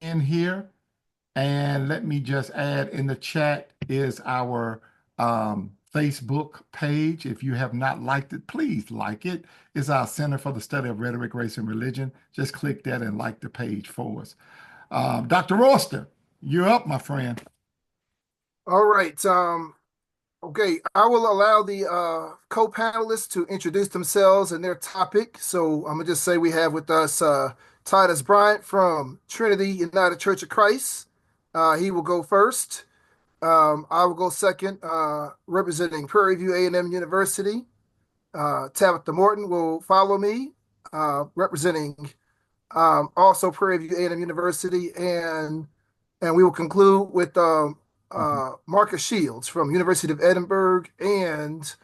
in here. And let me just add in the chat is our Facebook page. If you have not liked it, please like it. It's our Center for the Study of Rhetoric, Race, and Religion. Just click that and like the page for us. Dr. Royster, you're up, my friend. All right. Okay, I will allow the co-panelists to introduce themselves and their topic. So I'm gonna just say we have with us Titus Bryant from Trinity United Church of Christ. He will go first. I will go second, representing Prairie View A&M University. Tabitha Morton will follow me, representing also Prairie View A&M University, and we will conclude with Mhm. Marcus Shields from University of Edinburgh and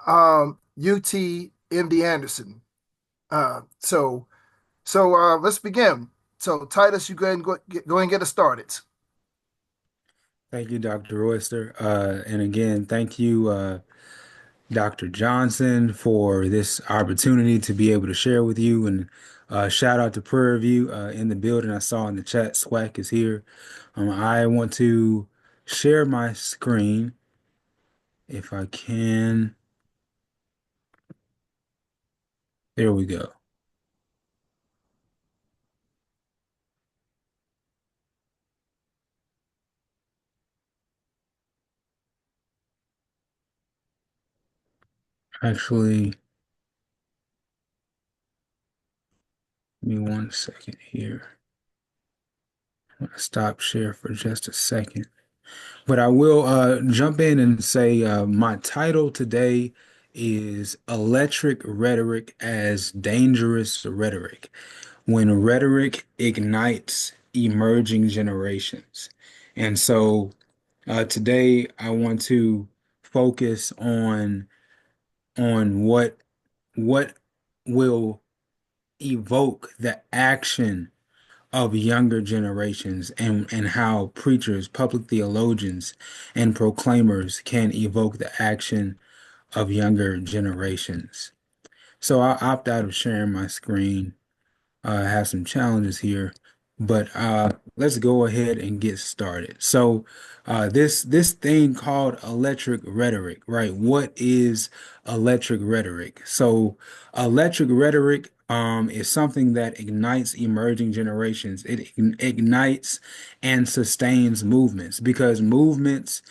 UT MD Anderson. So let's begin. So Titus, you go ahead and go and get us started. Thank you, Dr. Royster. And again, thank you, Dr. Johnson, for this opportunity to be able to share with you. And shout out to Prairie View in the building. I saw in the chat, SWAC is here. I want to share my screen if I can. There we go. Actually, give me 1 second here. I'm gonna stop share for just a second. But I will jump in and say my title today is Electric Rhetoric as Dangerous Rhetoric, when rhetoric ignites emerging generations. And so today I want to focus on what will evoke the action of younger generations and how preachers, public theologians, and proclaimers can evoke the action of younger generations. So I opt out of sharing my screen. I have some challenges here, but let's go ahead and get started. So this thing called electric rhetoric, right? What is electric rhetoric? So electric rhetoric is something that ignites emerging generations. It ignites and sustains movements because movements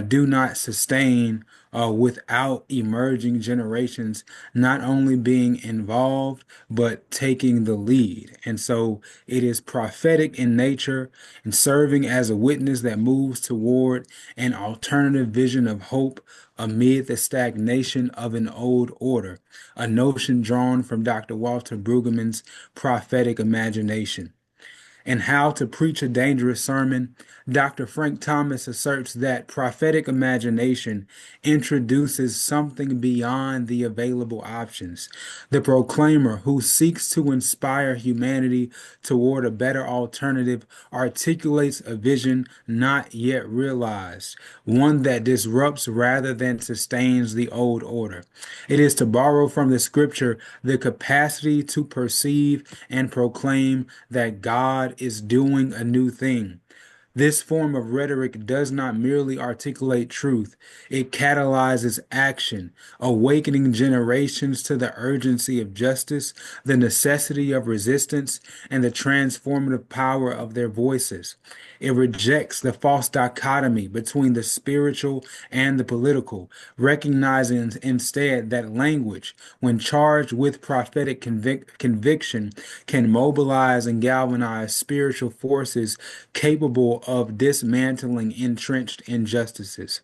do not sustain without emerging generations not only being involved, but taking the lead. And so it is prophetic in nature and serving as a witness that moves toward an alternative vision of hope amid the stagnation of an old order, a notion drawn from Dr. Walter Brueggemann's prophetic imagination. And How to Preach a Dangerous Sermon, Dr. Frank Thomas asserts that prophetic imagination introduces something beyond the available options. The proclaimer who seeks to inspire humanity toward a better alternative articulates a vision not yet realized, one that disrupts rather than sustains the old order. It is, to borrow from the scripture, the capacity to perceive and proclaim that God is doing a new thing. This form of rhetoric does not merely articulate truth, it catalyzes action, awakening generations to the urgency of justice, the necessity of resistance, and the transformative power of their voices. It rejects the false dichotomy between the spiritual and the political, recognizing instead that language, when charged with prophetic conviction, can mobilize and galvanize spiritual forces capable of dismantling entrenched injustices.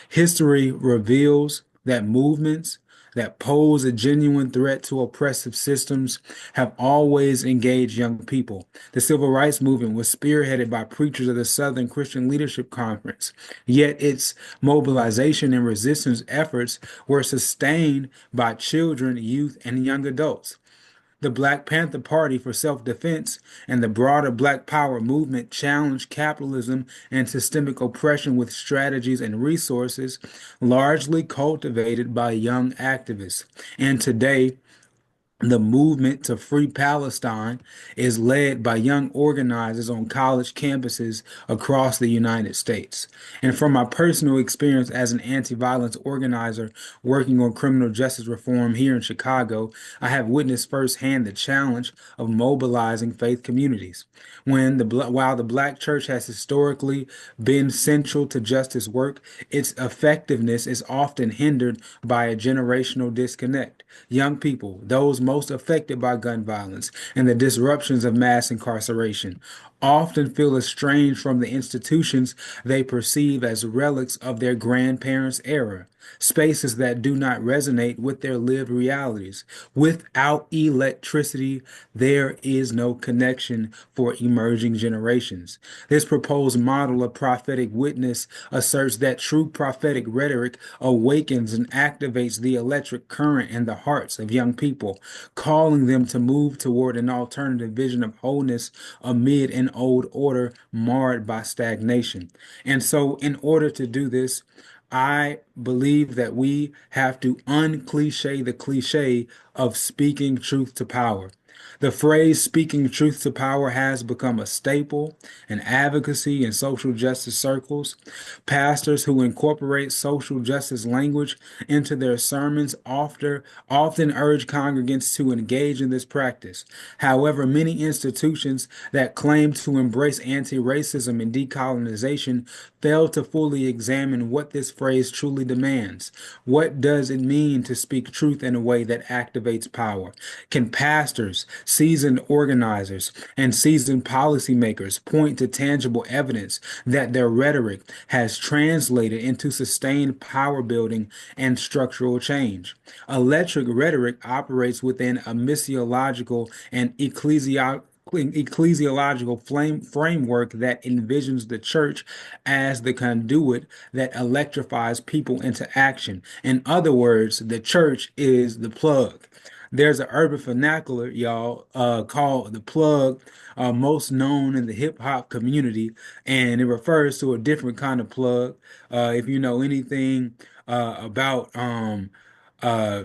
History reveals that movements that pose a genuine threat to oppressive systems have always engaged young people. The civil rights movement was spearheaded by preachers of the Southern Christian Leadership Conference, yet its mobilization and resistance efforts were sustained by children, youth, and young adults. The Black Panther Party for self-defense and the broader Black Power movement challenged capitalism and systemic oppression with strategies and resources largely cultivated by young activists. And today, The movement to free Palestine is led by young organizers on college campuses across the United States. And from my personal experience as an anti-violence organizer working on criminal justice reform here in Chicago, I have witnessed firsthand the challenge of mobilizing faith communities. While the Black church has historically been central to justice work, its effectiveness is often hindered by a generational disconnect. Young people, those most affected by gun violence and the disruptions of mass incarceration, often feel estranged from the institutions they perceive as relics of their grandparents' era, spaces that do not resonate with their lived realities. Without electricity, there is no connection for emerging generations. This proposed model of prophetic witness asserts that true prophetic rhetoric awakens and activates the electric current in the hearts of young people, calling them to move toward an alternative vision of wholeness amid an old order marred by stagnation. And so, in order to do this, I believe that we have to uncliche the cliche of speaking truth to power. The phrase speaking truth to power has become a staple in advocacy and social justice circles. Pastors who incorporate social justice language into their sermons often urge congregants to engage in this practice. However, many institutions that claim to embrace anti-racism and decolonization fail to fully examine what this phrase truly demands. What does it mean to speak truth in a way that activates power? Can pastors, seasoned organizers, and seasoned policymakers point to tangible evidence that their rhetoric has translated into sustained power building and structural change? Electric rhetoric operates within a missiological and ecclesiological framework that envisions the church as the conduit that electrifies people into action. In other words, the church is the plug. There's an urban vernacular, y'all, called the plug, most known in the hip hop community, and it refers to a different kind of plug. If you know anything about uh,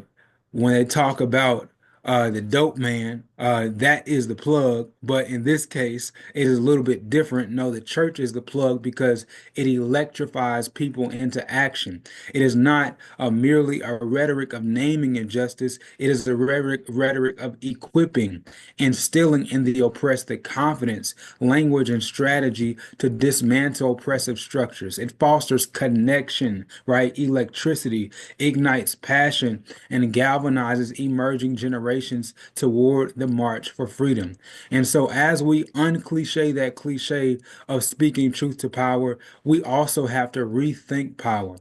when they talk about the dope man, that is the plug. But in this case, it is a little bit different. No, the church is the plug because it electrifies people into action. It is not merely a rhetoric of naming injustice. It is a rhetoric of equipping, instilling in the oppressed the confidence, language, and strategy to dismantle oppressive structures. It fosters connection, right? Electricity ignites passion and galvanizes emerging generations toward the march for freedom. And so, as we uncliche that cliche of speaking truth to power, we also have to rethink power.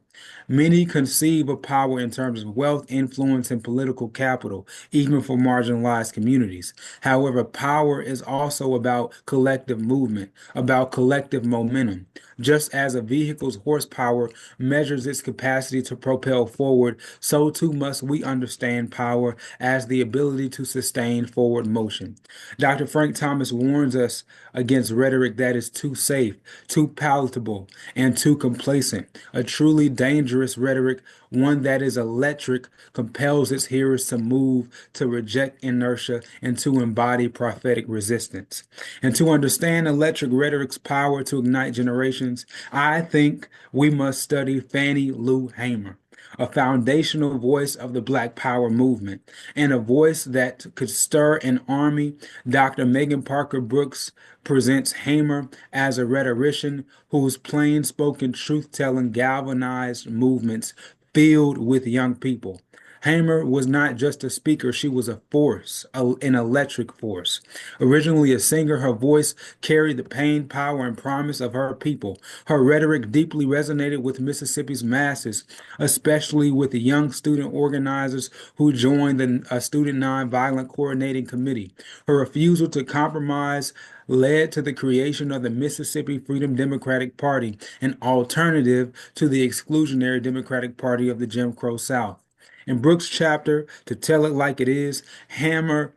Many conceive of power in terms of wealth, influence, and political capital, even for marginalized communities. However, power is also about collective movement, about collective momentum. Just as a vehicle's horsepower measures its capacity to propel forward, so too must we understand power as the ability to sustain forward motion. Dr. Frank Thomas warns us against rhetoric that is too safe, too palatable, and too complacent. A truly dangerous rhetoric, one that is electric, compels its hearers to move, to reject inertia, and to embody prophetic resistance. And to understand electric rhetoric's power to ignite generations, I think we must study Fannie Lou Hamer, a foundational voice of the Black Power movement, and a voice that could stir an army. Dr. Megan Parker Brooks presents Hamer as a rhetorician whose plain spoken truth telling galvanized movements filled with young people. Hamer was not just a speaker, she was a force, an electric force. Originally a singer, her voice carried the pain, power, and promise of her people. Her rhetoric deeply resonated with Mississippi's masses, especially with the young student organizers who joined the Student Nonviolent Coordinating Committee. Her refusal to compromise led to the creation of the Mississippi Freedom Democratic Party, an alternative to the exclusionary Democratic Party of the Jim Crow South. In Brooks' chapter, To Tell It Like It Is, Hamer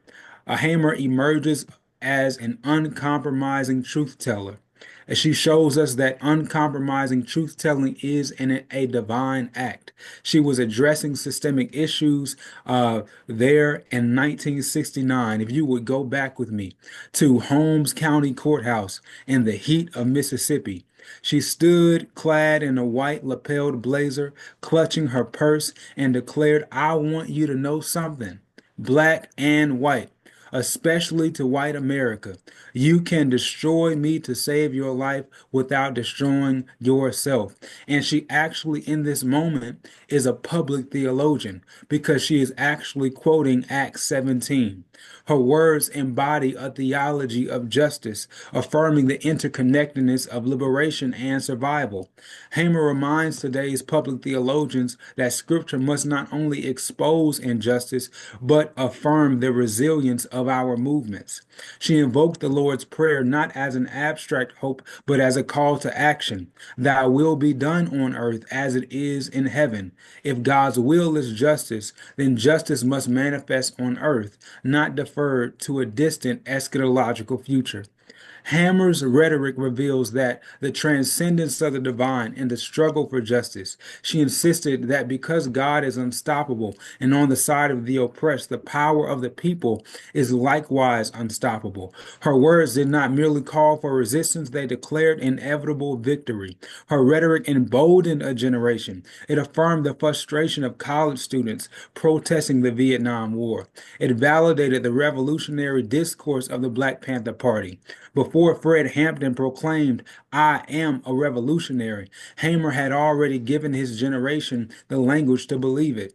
emerges as an uncompromising truth teller. And she shows us that uncompromising truth telling is a divine act. She was addressing systemic issues there in 1969. If you would go back with me to Holmes County Courthouse in the heat of Mississippi, she stood clad in a white lapelled blazer, clutching her purse, and declared, "I want you to know something, black and white, especially to white America. You can destroy me to save your life without destroying yourself." And she actually, in this moment, is a public theologian because she is actually quoting Acts 17. Her words embody a theology of justice, affirming the interconnectedness of liberation and survival. Hamer reminds today's public theologians that Scripture must not only expose injustice, but affirm the resilience of our movements. She invoked the Lord's Prayer not as an abstract hope, but as a call to action. Thy will be done on earth as it is in heaven. If God's will is justice, then justice must manifest on earth, not deferred to a distant eschatological future. Hammer's rhetoric reveals that the transcendence of the divine and the struggle for justice. She insisted that because God is unstoppable and on the side of the oppressed, the power of the people is likewise unstoppable. Her words did not merely call for resistance, they declared inevitable victory. Her rhetoric emboldened a generation. It affirmed the frustration of college students protesting the Vietnam War. It validated the revolutionary discourse of the Black Panther Party. Before Fred Hampton proclaimed, "I am a revolutionary," Hamer had already given his generation the language to believe it.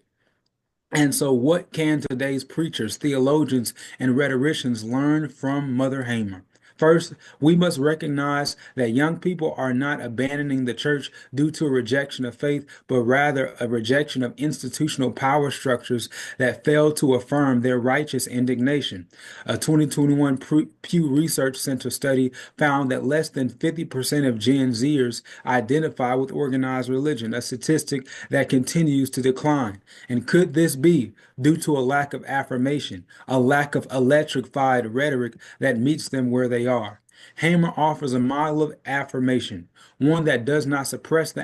And so, what can today's preachers, theologians, and rhetoricians learn from Mother Hamer? First, we must recognize that young people are not abandoning the church due to a rejection of faith, but rather a rejection of institutional power structures that fail to affirm their righteous indignation. A 2021 Pew Research Center study found that less than 50% of Gen Zers identify with organized religion, a statistic that continues to decline. And could this be due to a lack of affirmation, a lack of electrified rhetoric that meets them where they are? Hamer offers a model of affirmation, one that does not suppress the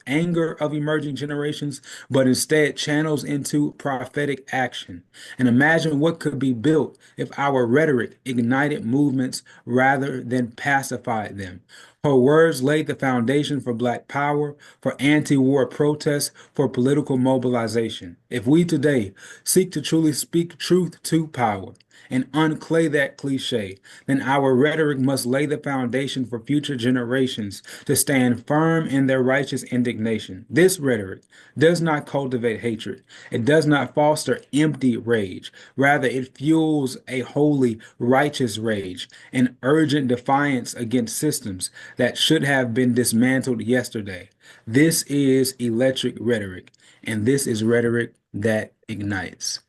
anger of emerging generations, but instead channels into prophetic action. And imagine what could be built if our rhetoric ignited movements rather than pacified them. Her words laid the foundation for Black power, for anti-war protests, for political mobilization. If we today seek to truly speak truth to power and unclay that cliche, then our rhetoric must lay the foundation for future generations to stand firm in their righteous indignation. This rhetoric does not cultivate hatred. It does not foster empty rage. Rather, it fuels a holy, righteous rage, an urgent defiance against systems that should have been dismantled yesterday. This is electric rhetoric, and this is rhetoric that ignites.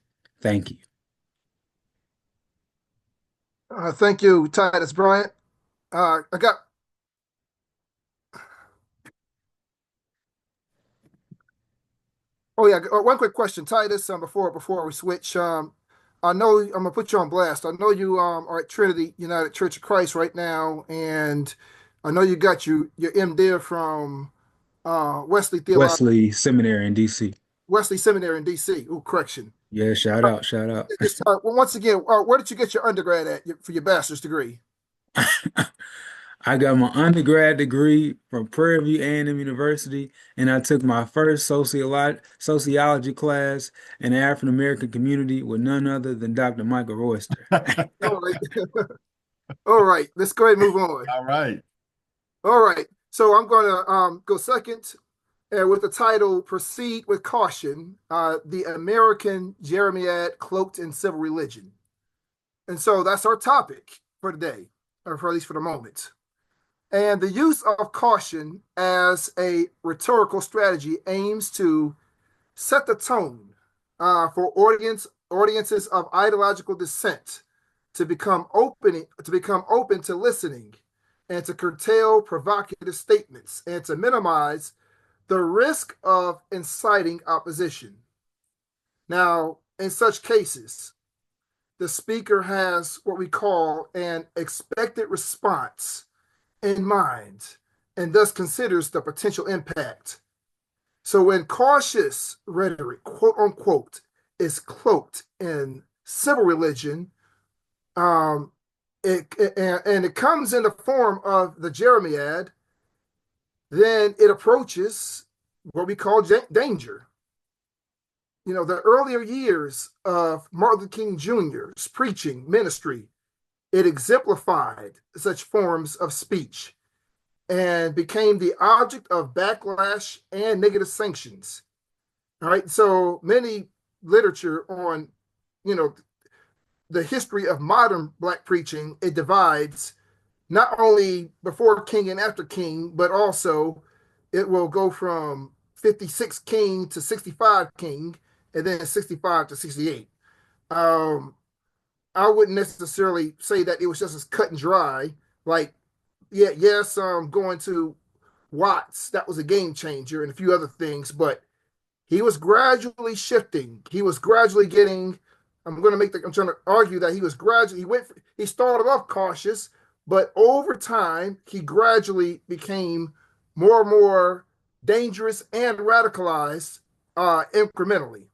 Thank you. Thank you, Titus Bryant. I got. Oh yeah, one quick question, Titus. Before we switch, I know I'm gonna put you on blast. I know you are at Trinity United Church of Christ right now, and I know you got your MDiv from Wesley Seminary in DC. Wesley Seminary in DC. Oh, correction. Yeah, shout out, shout out. Just well, once again, where did you get your undergrad for your bachelor's degree? I got my undergrad degree from Prairie A&M University, and I took my first sociology class in the African American community with none other than Dr. Michael Royster. All right, all right. Let's go ahead and move on. All right. All right. So I'm going to go second with the title "Proceed with Caution: The American Jeremiad Cloaked in Civil Religion." And so that's our topic for today, or for at least for the moment. And the use of caution as a rhetorical strategy aims to set the tone for audiences of ideological dissent to become open to listening and to curtail provocative statements and to minimize the risk of inciting opposition. Now, in such cases, the speaker has what we call an expected response in mind and thus considers the potential impact. So when cautious rhetoric, quote unquote, is cloaked in civil religion, um, and it comes in the form of the Jeremiad, then it approaches what we call danger. You know, the earlier years of Martin Luther King Jr.'s preaching ministry, it exemplified such forms of speech and became the object of backlash and negative sanctions. All right, so many literature on, you know, the history of modern Black preaching, it divides not only before King and after King, but also it will go from 56 King to 65 King, and then 65 to 68. Um, I wouldn't necessarily say that it was just as cut and dry. Like, yeah, yes, going to Watts, that was a game changer, and a few other things, but he was gradually shifting. He was gradually getting. I'm trying to argue that he was gradually. He started off cautious, but over time he gradually became more and more dangerous and radicalized incrementally.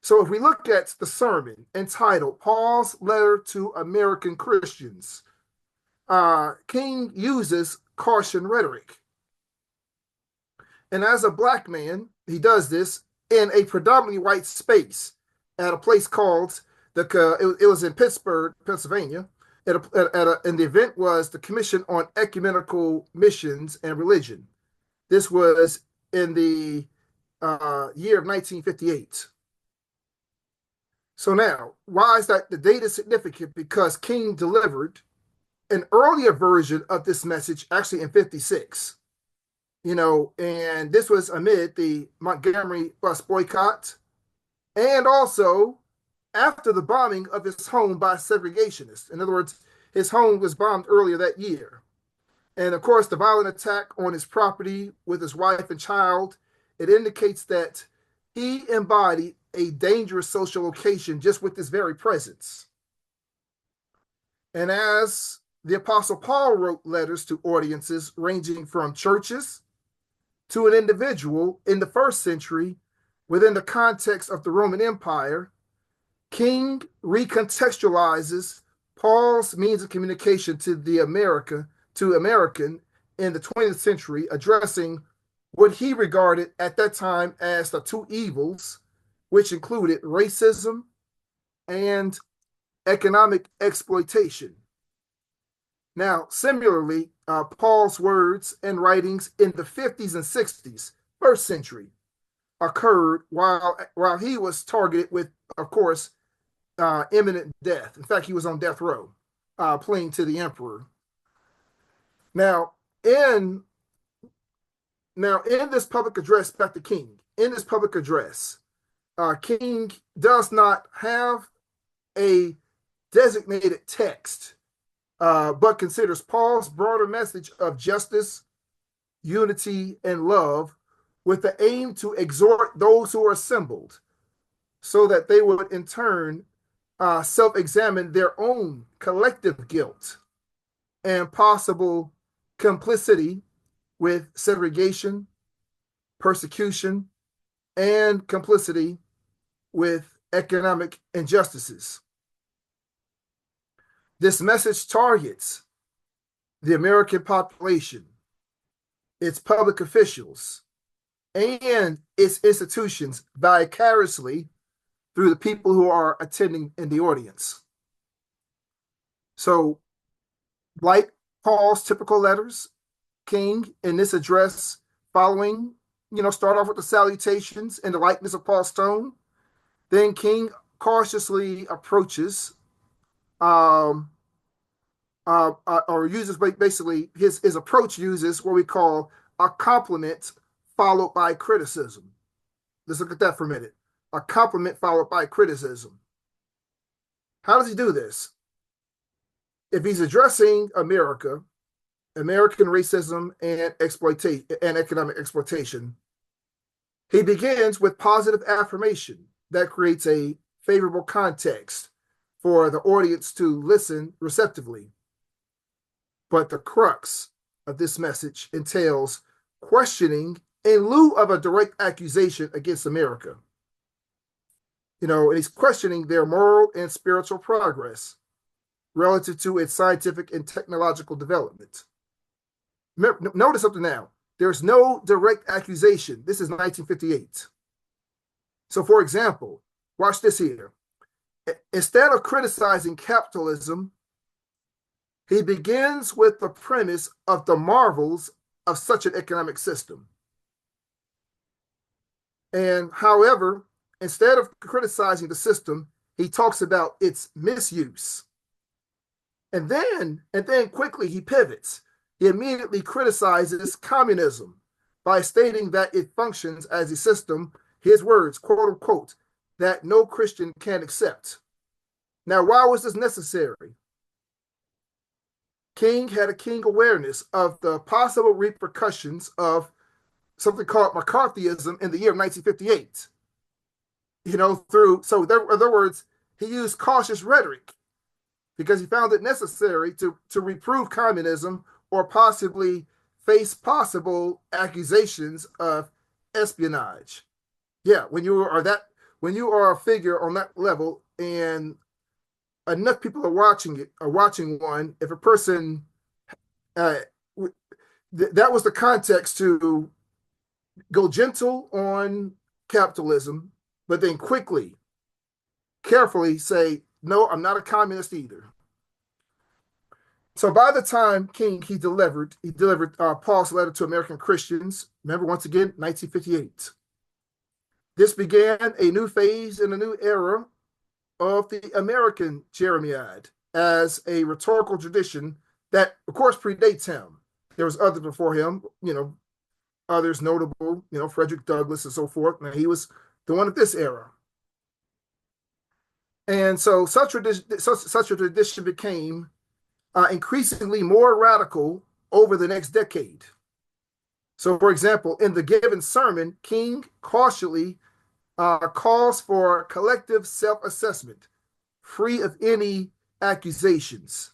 So if we look at the sermon entitled "Paul's Letter to American Christians," King uses caution rhetoric. And as a Black man, he does this in a predominantly white space at a place called it was in Pittsburgh, Pennsylvania. And the event was the Commission on Ecumenical Missions and Religion. This was in the year of 1958. So now, why is that the date is significant? Because King delivered an earlier version of this message actually in 56. You know, and this was amid the Montgomery bus boycott and also after the bombing of his home by segregationists. In other words, his home was bombed earlier that year. And of course, the violent attack on his property with his wife and child, it indicates that he embodied a dangerous social location just with his very presence. And as the Apostle Paul wrote letters to audiences ranging from churches to an individual in the first century within the context of the Roman Empire, King recontextualizes Paul's means of communication to American in the 20th century, addressing what he regarded at that time as the two evils, which included racism and economic exploitation. Now, similarly, Paul's words and writings in the 50s and 60s, first century, occurred while he was targeted with, of course, imminent death. In fact, he was on death row, pleading to the emperor. Now, in this public address back to King, in this public address, King does not have a designated text, but considers Paul's broader message of justice, unity, and love with the aim to exhort those who are assembled so that they would in turn self-examine their own collective guilt and possible complicity with segregation, persecution, and complicity with economic injustices. This message targets the American population, its public officials, and its institutions vicariously through the people who are attending in the audience. So, like Paul's typical letters, King in this address following, start off with the salutations and the likeness of Paul's tone. Then King cautiously approaches or uses basically his approach uses what we call a compliment followed by criticism. Let's look at that for a minute. A compliment followed by criticism. How does he do this? If he's addressing American racism and exploitation and economic exploitation, he begins with positive affirmation that creates a favorable context for the audience to listen receptively. But the crux of this message entails questioning in lieu of a direct accusation against America. And he's questioning their moral and spiritual progress relative to its scientific and technological development. Notice something now. There's no direct accusation. This is 1958. So, for example, watch this here. Instead of criticizing capitalism, he begins with the premise of the marvels of such an economic system. And however, instead of criticizing the system, he talks about its misuse. And then quickly he pivots. He immediately criticizes communism by stating that it functions as a system, his words, quote unquote, that no Christian can accept. Now, why was this necessary? King had a keen awareness of the possible repercussions of something called McCarthyism in the year of 1958. In other words, he used cautious rhetoric because he found it necessary to reprove communism or possibly face possible accusations of espionage. Yeah, when you are a figure on that level and enough people are watching one, if a person that was the context to go gentle on capitalism, but then quickly, carefully say, no, I'm not a communist either. So by the time King he delivered Paul's letter to American Christians. Remember, once again, 1958. This began a new phase in a new era of the American Jeremiad as a rhetorical tradition that, of course, predates him. There was others before him, others notable, Frederick Douglass and so forth. And he was the one of this era. And so such a tradition became increasingly more radical over the next decade. So, for example, in the given sermon, King cautiously calls for collective self-assessment, free of any accusations.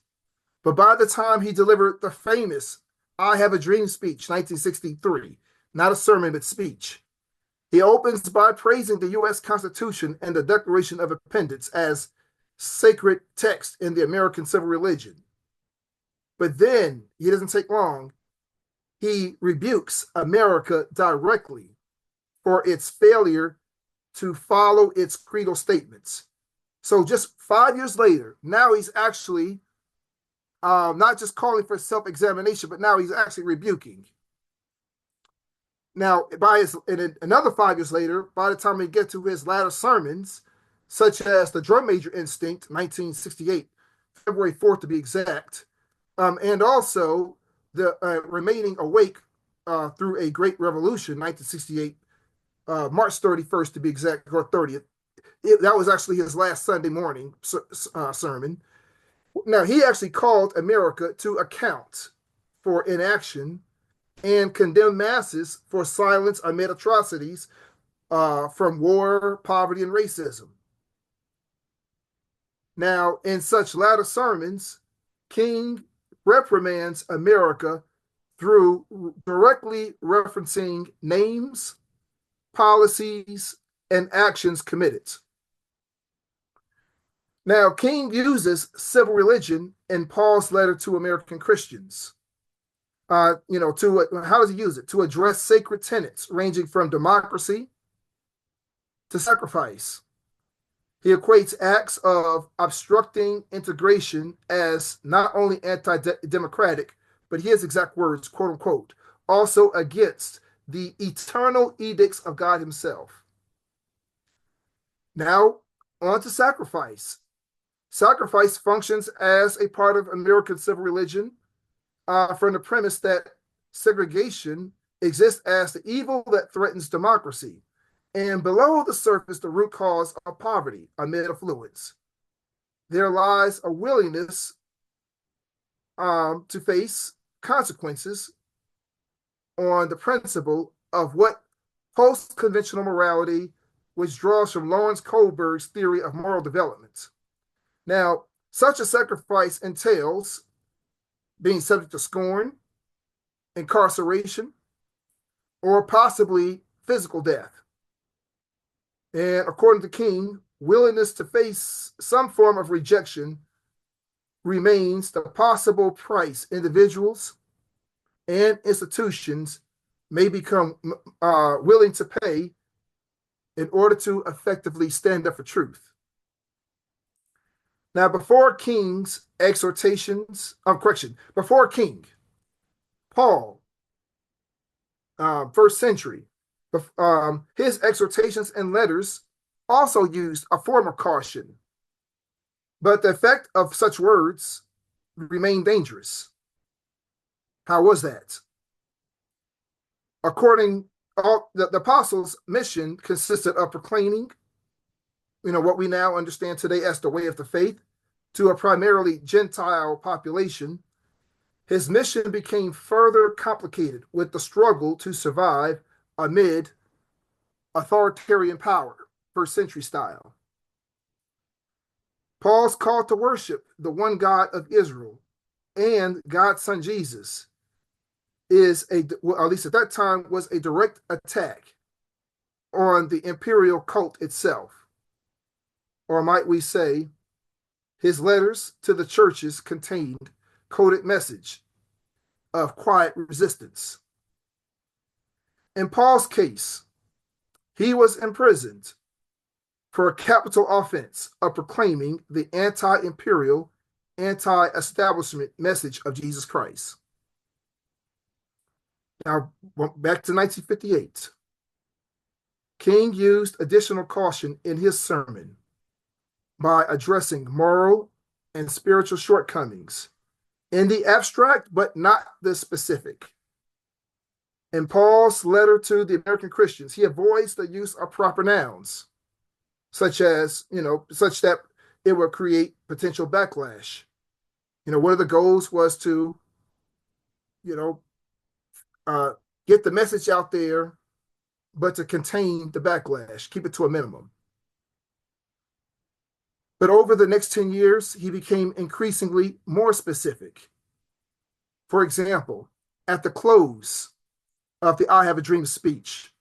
But by the time he delivered the famous I Have a Dream speech, 1963, not a sermon, but speech, he opens by praising the U.S. Constitution and the Declaration of Independence as sacred text in the American civil religion. But then, he doesn't take long, he rebukes America directly for its failure to follow its creedal statements. So just 5 years later, now he's actually not just calling for self-examination, but now he's actually rebuking. Now, another 5 years later, by the time we get to his latter sermons, such as the Drum Major Instinct, 1968, February 4th to be exact, and also the Remaining Awake through a Great Revolution, 1968, March 31st to be exact, or 30th. That was actually his last Sunday morning sermon. Now, he actually called America to account for inaction and condemned masses for silence amid atrocities from war, poverty, and racism. Now, in such latter sermons, King reprimands America through directly referencing names, policies, and actions committed. Now, King uses civil religion in Paul's letter to American Christians. How does he use it? To address sacred tenets ranging from democracy to sacrifice. He equates acts of obstructing integration as not only anti-democratic, but his exact words, quote unquote, also against the eternal edicts of God himself. Now, on to sacrifice. Sacrifice functions as a part of American civil religion from the premise that segregation exists as the evil that threatens democracy, and below the surface, the root cause of poverty amid affluence. There lies a willingness to face consequences on the principle of what post-conventional morality, which draws from Lawrence Kohlberg's theory of moral development. Now, such a sacrifice entails being subject to scorn, incarceration, or possibly physical death. And according to King, willingness to face some form of rejection remains the possible price individuals and institutions may become willing to pay in order to effectively stand up for truth. Now, before King's exhortations, before King, Paul, first century, his exhortations and letters also used a form of caution, but the effect of such words remained dangerous. How was that? According the apostles' mission consisted of proclaiming, what we now understand today as the way of the faith, to a primarily Gentile population. His mission became further complicated with the struggle to survive amid authoritarian power, first century style. Paul's call to worship the one God of Israel and God's son Jesus is at least at that time, was a direct attack on the imperial cult itself. Or might we say, his letters to the churches contained coded message of quiet resistance. In Paul's case, he was imprisoned for a capital offense of proclaiming the anti-imperial, anti-establishment message of Jesus Christ. Now, back to 1958. King used additional caution in his sermon by addressing moral and spiritual shortcomings in the abstract, but not the specific. In Paul's letter to the American Christians, he avoids the use of proper nouns, such that it would create potential backlash. One of the goals was to, get the message out there, but to contain the backlash, keep it to a minimum. But over the next 10 years, he became increasingly more specific. For example, at the close of the I Have a Dream speech,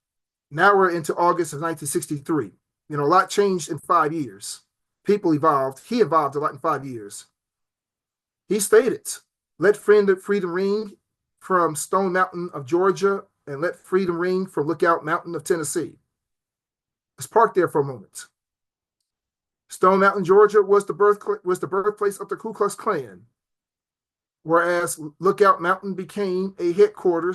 now we're into August of 1963. A lot changed in 5 years. People evolved. He evolved a lot in 5 years. He stated, "Let freedom ring from Stone Mountain of Georgia, and let freedom ring from Lookout Mountain of Tennessee." Let's park there for a moment. Stone Mountain, Georgia was the birthplace of the Ku Klux Klan, whereas Lookout Mountain became a headquarter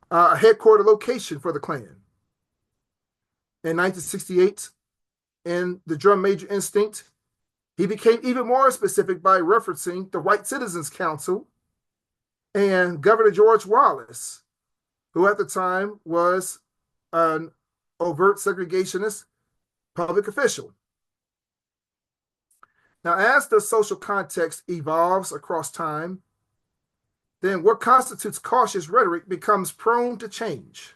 location for the Klan. In 1968, in the Drum Major Instinct, he became even more specific by referencing the White Citizens Council and Governor George Wallace, who at the time was an overt segregationist public official. Now, as the social context evolves across time, then what constitutes cautious rhetoric becomes prone to change.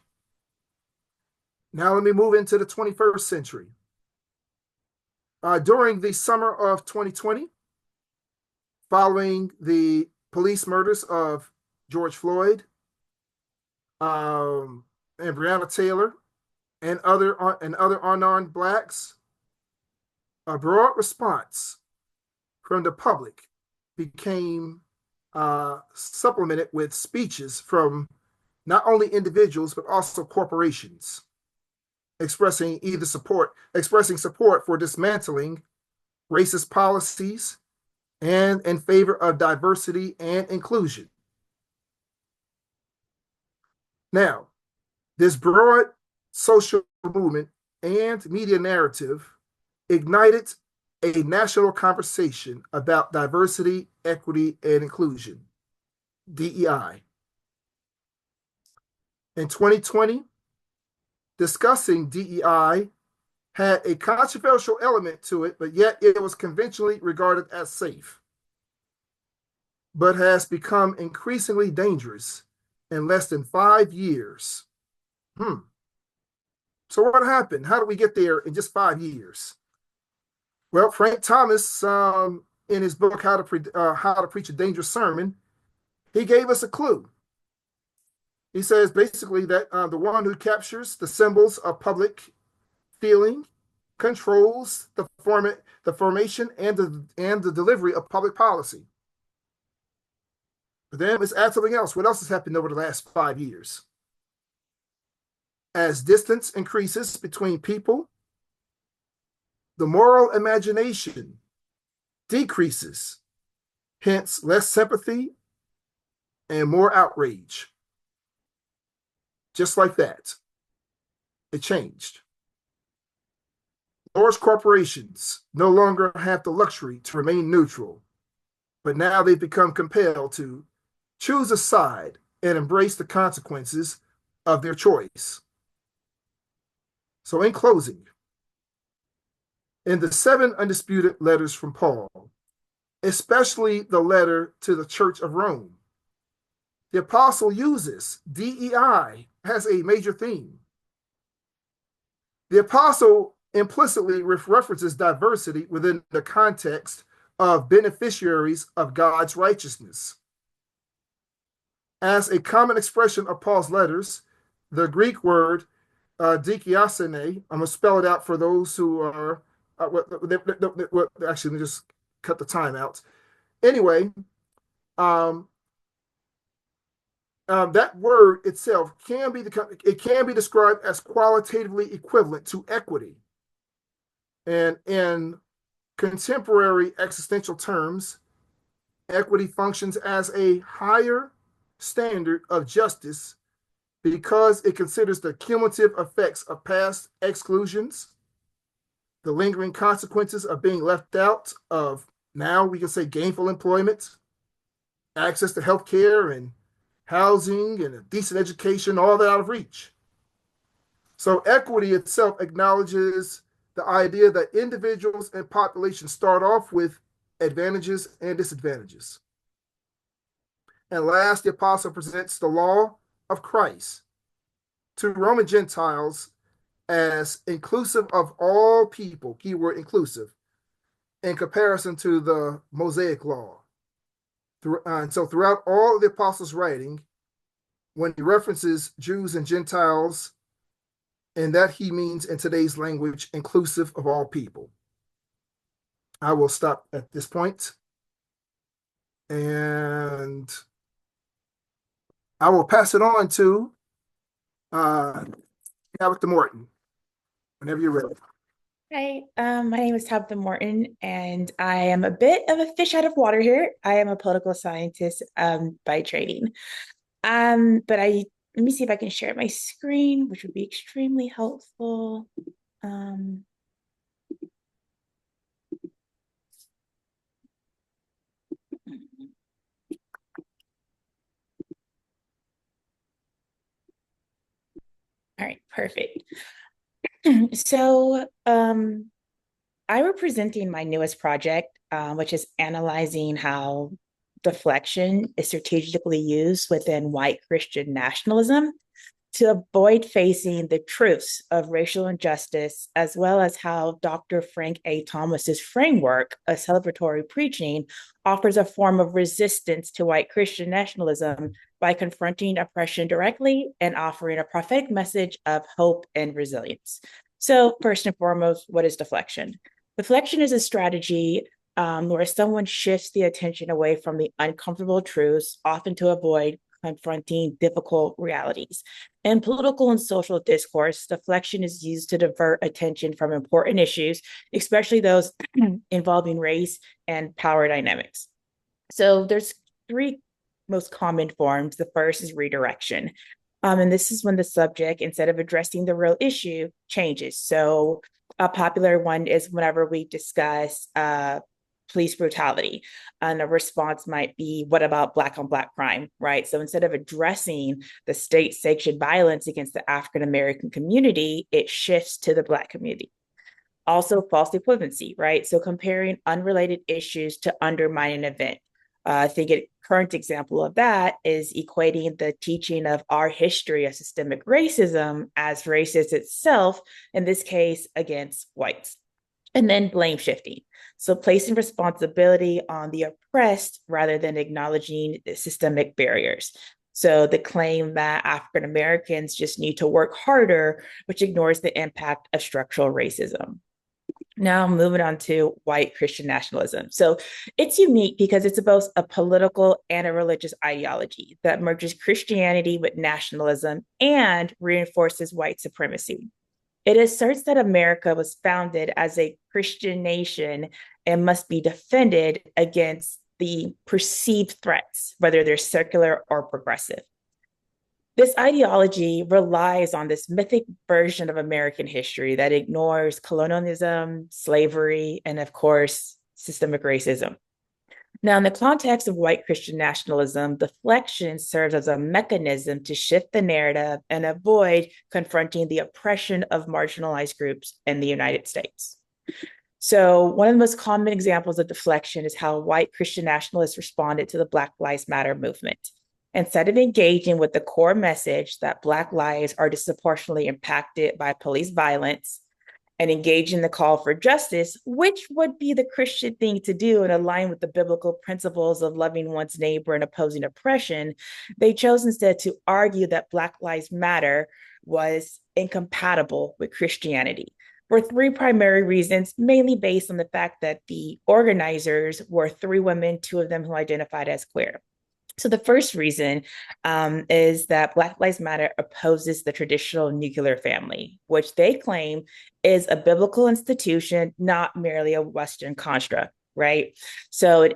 Now, let me move into the 21st century. During the summer of 2020, following the police murders of George Floyd and Breonna Taylor and other unarmed blacks, a broad response from the public became supplemented with speeches from not only individuals but also corporations, expressing support for dismantling racist policies and in favor of diversity and inclusion. Now, this broad social movement and media narrative ignited a national conversation about diversity, equity, and inclusion, DEI. In 2020, discussing DEI had a controversial element to it, but yet it was conventionally regarded as safe, but has become increasingly dangerous in less than 5 years. So what happened? How did we get there in just 5 years? Well, Frank Thomas, in his book How to Preach a Dangerous Sermon, he gave us a clue. He says basically that the one who captures the symbols of public feeling controls the formation and the delivery of public policy. But then let's add something else. What else has happened over the last 5 years? As distance increases between people, the moral imagination decreases, hence less sympathy and more outrage. Just like that, it changed. Large corporations no longer have the luxury to remain neutral, but now they've become compelled to choose a side and embrace the consequences of their choice. So in closing, in the 7 undisputed letters from Paul, especially the letter to the Church of Rome, the apostle uses DEI as a major theme. The apostle implicitly references diversity within the context of beneficiaries of God's righteousness. As a common expression of Paul's letters, the Greek word dikiasene, I'm going to spell it out for those who are, actually, let me just cut the time out. Anyway, that word itself can be described as qualitatively equivalent to equity. And in contemporary existential terms, equity functions as a higher standard of justice because it considers the cumulative effects of past exclusions, the lingering consequences of being left out of, now we can say, gainful employment, access to health care and housing and a decent education, all that out of reach. So equity itself acknowledges the idea that individuals and populations start off with advantages and disadvantages. And last, the apostle presents the law of Christ to Roman Gentiles as inclusive of all people, keyword inclusive, in comparison to the Mosaic law. And so throughout all of the apostles' writing, when he references Jews and Gentiles, and that he means in today's language, inclusive of all people. I will stop at this point, and I will pass it on to Tabitha Morton, whenever you're ready. Hi, my name is Tabitha Morton, and I am a bit of a fish out of water here. I am a political scientist by training. Let me see if I can share my screen, which would be extremely helpful. All right, perfect. So I'm presenting my newest project, which is analyzing how deflection is strategically used within white Christian nationalism to avoid facing the truths of racial injustice, as well as how Dr. Frank A. Thomas's framework of celebratory preaching offers a form of resistance to white Christian nationalism by confronting oppression directly and offering a prophetic message of hope and resilience. So first and foremost, what is deflection? Deflection is a strategy where someone shifts the attention away from the uncomfortable truths, often to avoid confronting difficult realities. In political and social discourse, deflection is used to divert attention from important issues, especially those involving race and power dynamics. So there's 3 most common forms. The first is redirection. And this is when the subject, instead of addressing the real issue, changes. So a popular one is whenever we discuss police brutality, and a response might be, what about Black on Black crime, right? So instead of addressing the state-sanctioned violence against the African American community, it shifts to the Black community. Also, false equivalency, right? So comparing unrelated issues to undermine an event. I think a current example of that is equating the teaching of our history of systemic racism as racist itself, in this case, against whites. And then blame shifting. So placing responsibility on the oppressed rather than acknowledging the systemic barriers. So the claim that African Americans just need to work harder, which ignores the impact of structural racism. Now, moving on to white Christian nationalism. So it's unique because it's both a political and a religious ideology that merges Christianity with nationalism and reinforces white supremacy. It asserts that America was founded as a Christian nation and must be defended against the perceived threats, whether they're secular or progressive. This ideology relies on this mythic version of American history that ignores colonialism, slavery, and of course, systemic racism. Now, in the context of white Christian nationalism, deflection serves as a mechanism to shift the narrative and avoid confronting the oppression of marginalized groups in the United States. So, one of the most common examples of deflection is how white Christian nationalists responded to the Black Lives Matter movement. Instead of engaging with the core message that Black lives are disproportionately impacted by police violence, and engage in the call for justice, which would be the Christian thing to do and align with the biblical principles of loving one's neighbor and opposing oppression, they chose instead to argue that Black Lives Matter was incompatible with Christianity for three primary reasons, mainly based on the fact that the organizers were three women, two of them who identified as queer. So the first reason is that Black Lives Matter opposes the traditional nuclear family, which they claim is a biblical institution, not merely a Western construct, right? So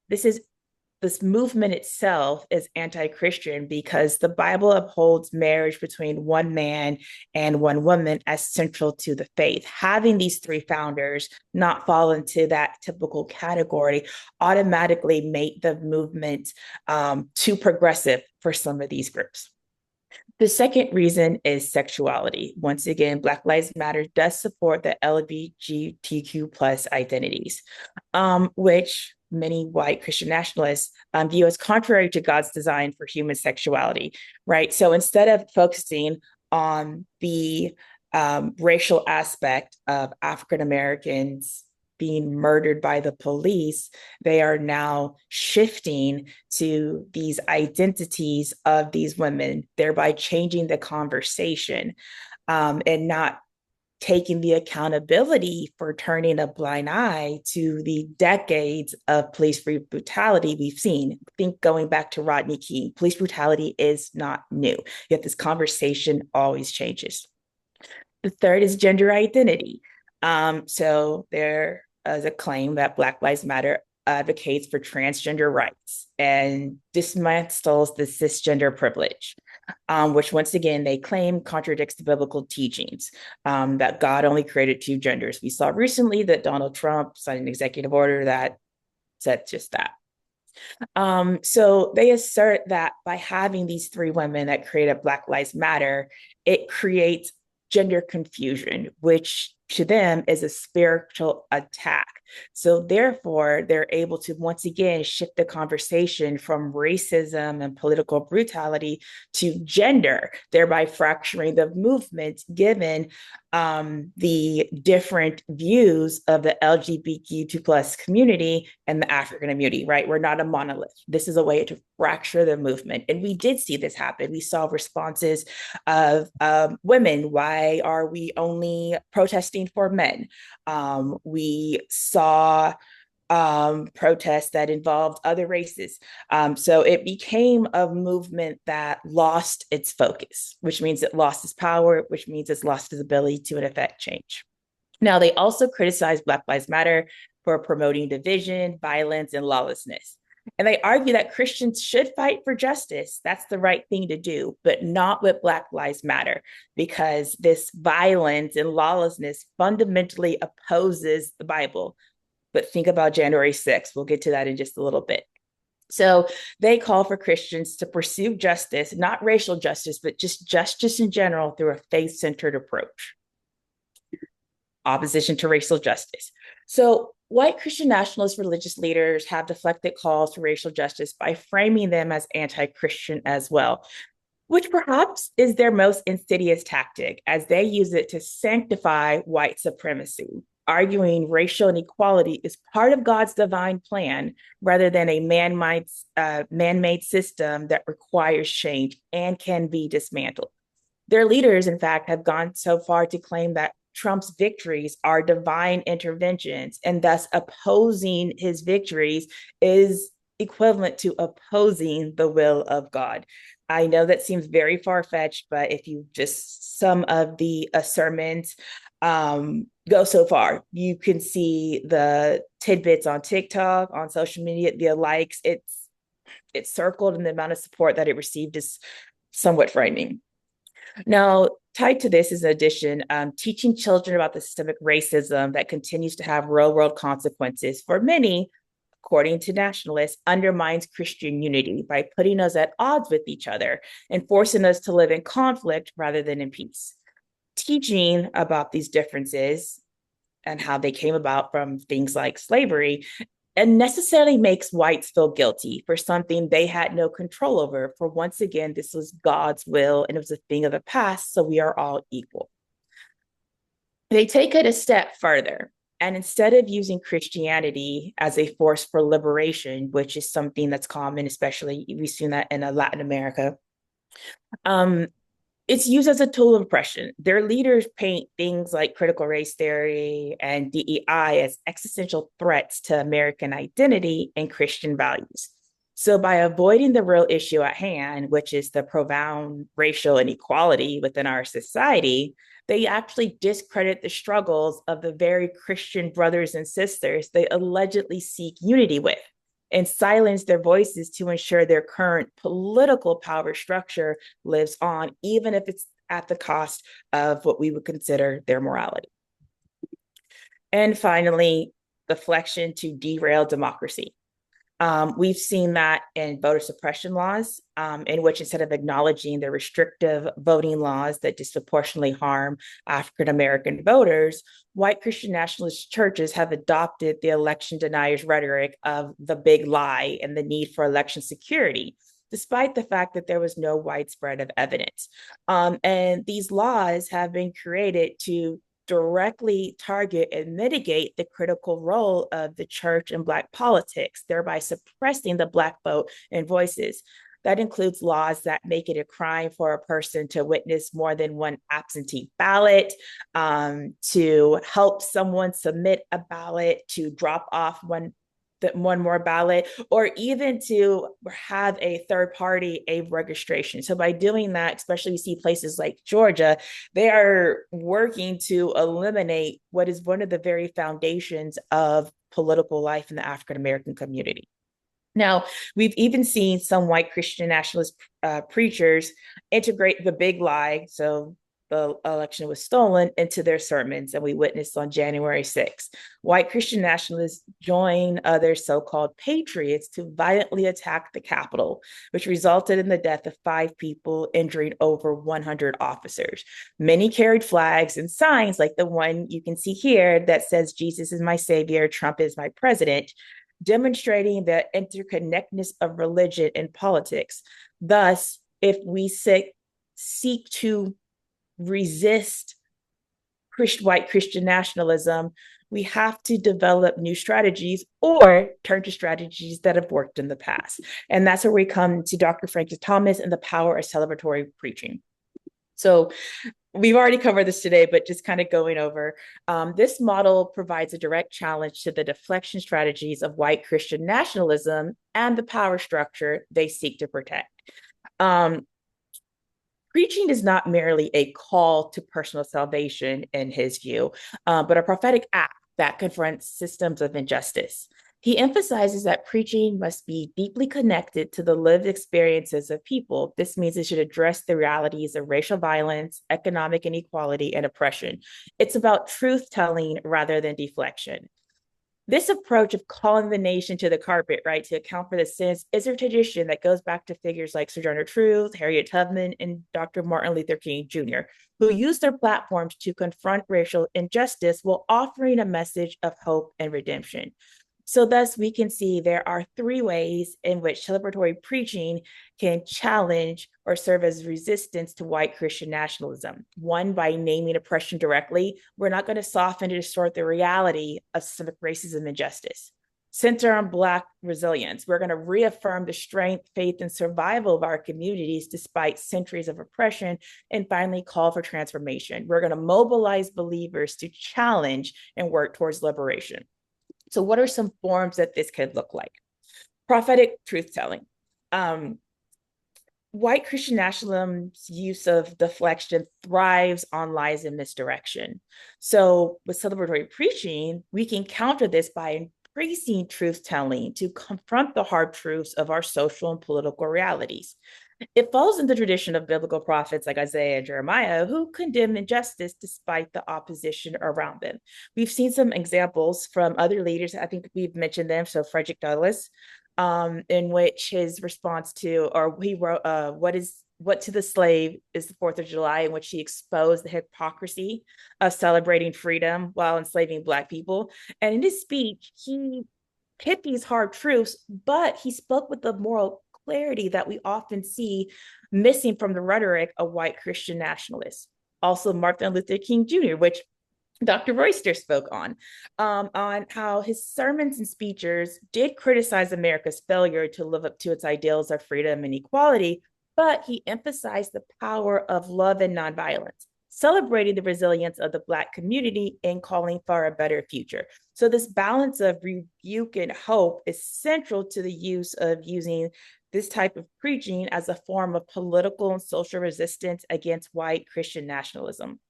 this movement itself is anti-Christian because the Bible upholds marriage between one man and one woman as central to the faith. Having these three founders not fall into that typical category automatically made the movement too progressive for some of these groups. The second reason is sexuality. Once again, Black Lives Matter does support the LGBTQ plus identities, which many white Christian nationalists view as contrary to God's design for human sexuality, right? So instead of focusing on the racial aspect of African Americans being murdered by the police, they are now shifting to these identities of these women, thereby changing the conversation and not taking the accountability for turning a blind eye to the decades of police brutality we've seen. I think going back to Rodney King, police brutality is not new, yet this conversation always changes. The third is gender identity. So there is a claim that Black Lives Matter advocates for transgender rights and dismantles the cisgender privilege, which once again they claim contradicts the biblical teachings that God only created two genders. We saw recently that Donald Trump signed an executive order that said just that. So they assert that by having these three women that created Black Lives Matter, it creates gender confusion, which to them is a spiritual attack. So therefore, they're able to once again shift the conversation from racism and political brutality to gender, thereby fracturing the movement given the different views of the LGBTQ plus community and the African community, right? We're not a monolith. This is a way to fracture the movement. And we did see this happen. We saw responses of women. Why are we only protesting for men? We saw protests that involved other races. So it became a movement that lost its focus, which means it lost its power, which means it's lost its ability to affect change. Now, they also criticized Black Lives Matter for promoting division, violence, and lawlessness. And they argue that Christians should fight for justice. That's the right thing to do, but not with Black Lives Matter, because this violence and lawlessness fundamentally opposes the Bible. But think about January 6th. We'll get to that in just a little bit. So they call for Christians to pursue justice, not racial justice, but just justice in general through a faith-centered approach. Opposition to racial justice. So white Christian nationalist religious leaders have deflected calls for racial justice by framing them as anti-Christian as well, which perhaps is their most insidious tactic, as they use it to sanctify white supremacy. arguing racial inequality is part of God's divine plan rather than a man-made system that requires change and can be dismantled. Their leaders, in fact, have gone so far to claim that Trump's victories are divine interventions, and thus opposing his victories is equivalent to opposing the will of God. I know that seems very far fetched, but if you just some of the sermons go so far, you can see the tidbits on TikTok, on social media, the likes. It's circled, and the amount of support that it received is somewhat frightening. Now, tied to this is, in addition, teaching children about the systemic racism that continues to have real world consequences for many, according to nationalists, undermines Christian unity by putting us at odds with each other and forcing us to live in conflict rather than in peace. Teaching about these differences and how they came about from things like slavery and necessarily makes whites feel guilty for something they had no control over. For once again, this was God's will and it was a thing of the past, so we are all equal. They take it a step further. And instead of using Christianity as a force for liberation, which is something that's common, especially we've seen that in Latin America, it's used as a tool of oppression. Their leaders paint things like critical race theory and DEI as existential threats to American identity and Christian values. So, by avoiding the real issue at hand, which is the profound racial inequality within our society, they actually discredit the struggles of the very Christian brothers and sisters they allegedly seek unity with and silence their voices to ensure their current political power structure lives on, even if it's at the cost of what we would consider their morality. And finally, deflection to derail democracy. We've seen that in voter suppression laws, in which instead of acknowledging the restrictive voting laws that disproportionately harm African American voters, white Christian nationalist churches have adopted the election deniers rhetoric of the big lie and the need for election security, despite the fact that there was no widespread of evidence. And these laws have been created to directly target and mitigate the critical role of the church in Black politics, thereby suppressing the Black vote and voices. That includes laws that make it a crime for a person to witness more than one absentee ballot, to help someone submit a ballot, to drop off one more ballot, or even to have a third party a registration. So by doing that, especially we see places like Georgia, they are working to eliminate what is one of the very foundations of political life in the African American community. Now, we've even seen some white Christian nationalist preachers integrate the big lie, so the election was stolen, into their sermons, and we witnessed on January 6th. White Christian nationalists joined other so-called patriots to violently attack the Capitol, which resulted in the death of 5 people, injuring over 100 officers. Many carried flags and signs like the one you can see here that says, "Jesus is my savior, Trump is my president," demonstrating the interconnectedness of religion and politics. Thus, if we seek to resist white Christian nationalism, we have to develop new strategies or turn to strategies that have worked in the past. And that's where we come to Dr. Francis Thomas and the power of celebratory preaching. So we've already covered this today, but just kind of going over, this model provides a direct challenge to the deflection strategies of white Christian nationalism and the power structure they seek to protect. Preaching is not merely a call to personal salvation in his view, but a prophetic act that confronts systems of injustice. He emphasizes that preaching must be deeply connected to the lived experiences of people. This means it should address the realities of racial violence, economic inequality, and oppression. It's about truth telling rather than deflection. This approach of calling the nation to the carpet, right, to account for the sins, is a tradition that goes back to figures like Sojourner Truth, Harriet Tubman, and Dr. Martin Luther King Jr., who used their platforms to confront racial injustice while offering a message of hope and redemption. So thus we can see there are three ways in which celebratory preaching can challenge or serve as resistance to white Christian nationalism. One, by naming oppression directly. We're not going to soften or distort the reality of systemic racism and justice. Center on Black resilience. We're going to reaffirm the strength, faith, and survival of our communities despite centuries of oppression. And finally, call for transformation. We're going to mobilize believers to challenge and work towards liberation. So what are some forms that this could look like? Prophetic truth-telling. White Christian nationalism's use of deflection thrives on lies and misdirection. So with celebratory preaching, we can counter this by embracing truth-telling to confront the hard truths of our social and political realities. It falls in the tradition of biblical prophets like Isaiah and Jeremiah, who condemn injustice despite the opposition around them. We've seen some examples from other leaders. I think we've mentioned them. So Frederick Douglass, in which his response to, or he wrote, what to the slave is the 4th of July, in which he exposed the hypocrisy of celebrating freedom while enslaving Black people. And in his speech, he hit these hard truths, but he spoke with the moral clarity that we often see missing from the rhetoric of white Christian nationalists. Also, Martin Luther King Jr., which Dr. Royster spoke on how his sermons and speeches did criticize America's failure to live up to its ideals of freedom and equality, but he emphasized the power of love and nonviolence, celebrating the resilience of the Black community and calling for a better future. So this balance of rebuke and hope is central to the use of using this type of preaching as a form of political and social resistance against white Christian nationalism.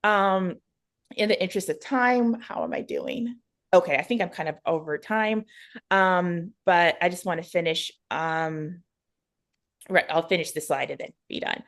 In the interest of time, how am I doing? Okay, I think I'm kind of over time, but I just want to finish. Right, I'll finish the slide and then be done.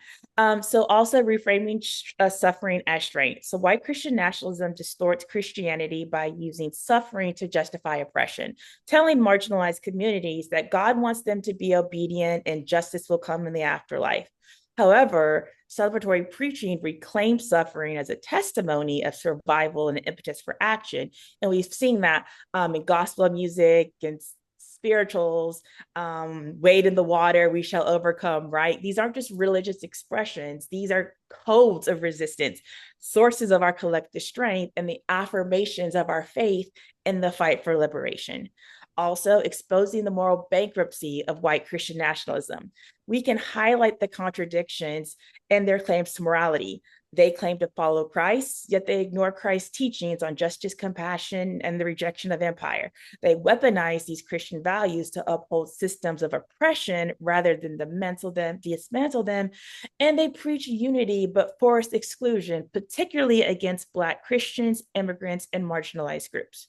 So also reframing suffering as strength. So white Christian nationalism distorts Christianity by using suffering to justify oppression, telling marginalized communities that God wants them to be obedient and justice will come in the afterlife. However, celebratory preaching reclaims suffering as a testimony of survival and an impetus for action. And we've seen that in gospel music and spirituals, wade in the water, we shall overcome, right? These aren't just religious expressions. These are codes of resistance, sources of our collective strength, and the affirmations of our faith in the fight for liberation. Also, exposing the moral bankruptcy of white Christian nationalism. We can highlight the contradictions in their claims to morality. They claim to follow Christ, yet they ignore Christ's teachings on justice, compassion, and the rejection of empire. They weaponize these Christian values to uphold systems of oppression rather than dismantle them. And they preach unity but force exclusion, particularly against Black Christians, immigrants, and marginalized groups.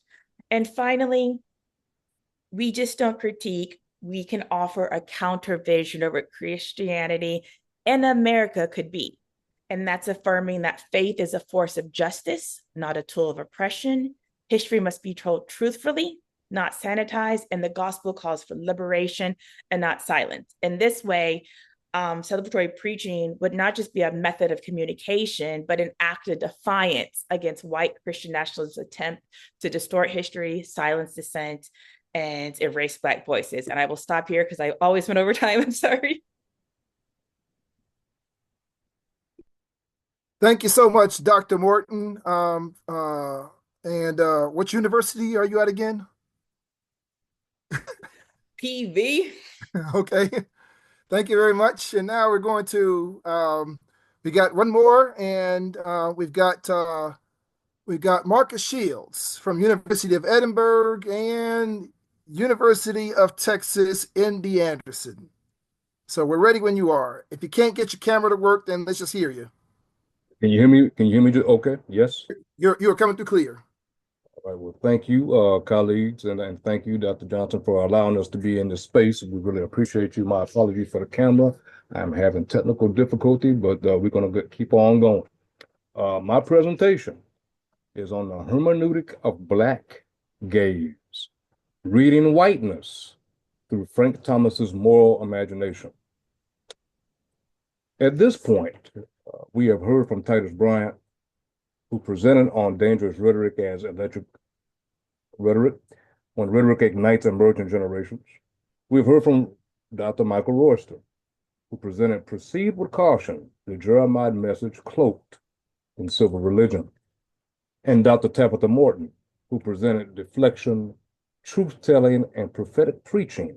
And finally, we just don't critique. We can offer a counter vision of what Christianity in America could be. And that's affirming that faith is a force of justice, not a tool of oppression. History must be told truthfully, not sanitized, and the gospel calls for liberation and not silence. In this way, celebratory preaching would not just be a method of communication, but an act of defiance against white Christian nationalists' attempt to distort history, silence dissent, and erase Black voices. And I will stop here because I always went over time. I'm sorry. Thank you so much, Dr. Morton. Which university are you at again? PV. Okay. Thank you very much. And now we're going to we got one more, and we've got Marcus Shields from University of Edinburgh and University of Texas, MD Anderson. So we're ready when you are. If you can't get your camera to work, then let's just hear you. Can you hear me? Can you hear me? Okay. Yes. You're coming through clear. All right. Well, thank you, colleagues, and thank you, Dr. Johnson, for allowing us to be in this space. We really appreciate you. My apologies for the camera. I'm having technical difficulty, but we're going to keep on going. My presentation is on the hermeneutic of Black gaze, reading whiteness through Frank Thomas's moral imagination. At this point, we have heard from Titus Bryant, who presented on dangerous rhetoric as electric rhetoric. when rhetoric ignites emerging generations. We've heard from Dr. Michael Royster, who presented Proceed with Caution, the Jeremiah message cloaked in civil religion, and Dr. Tabitha Morton, who presented Deflection, Truth-Telling, and Prophetic Preaching,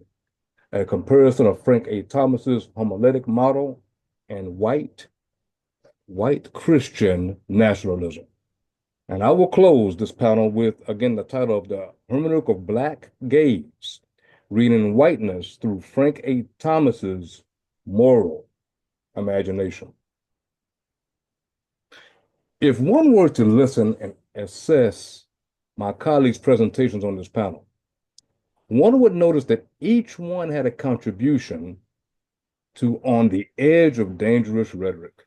a comparison of Frank A. Thomas's homiletic model and white Christian nationalism. And I will close this panel with, again, the title of the Hermeneutic of Black Gaze, reading whiteness through Frank A. Thomas's moral imagination. If one were to listen and assess my colleagues' presentations on this panel, one would notice that each one had a contribution to On the Edge of Dangerous Rhetoric,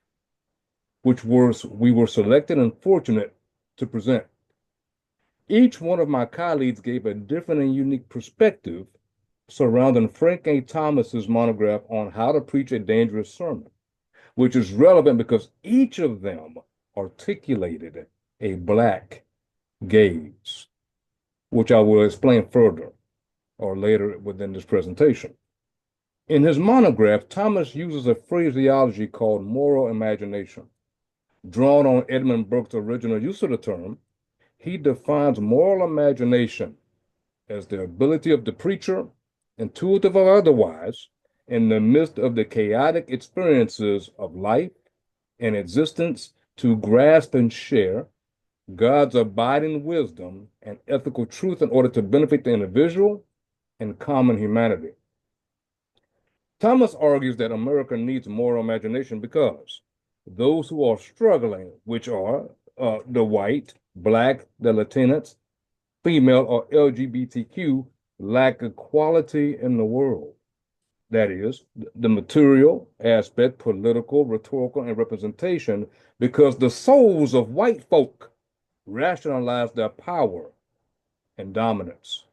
which we were selected and fortunate to present. Each one of my colleagues gave a different and unique perspective surrounding Frank A. Thomas's monograph on how to preach a dangerous sermon, which is relevant because each of them articulated a Black gaze, which I will explain further or later within this presentation. In his monograph, Thomas uses a phraseology called moral imagination. Drawn on Edmund Burke's original use of the term, he defines moral imagination as the ability of the preacher, intuitive or otherwise, in the midst of the chaotic experiences of life and existence, to grasp and share God's abiding wisdom and ethical truth in order to benefit the individual and common humanity. Thomas argues that America needs moral imagination because those who are struggling, which are the white, Black, the Latinx, female, or LGBTQ, lack equality in the world. That is, the material aspect, political, rhetorical, and representation, because the souls of white folk rationalize their power and dominance.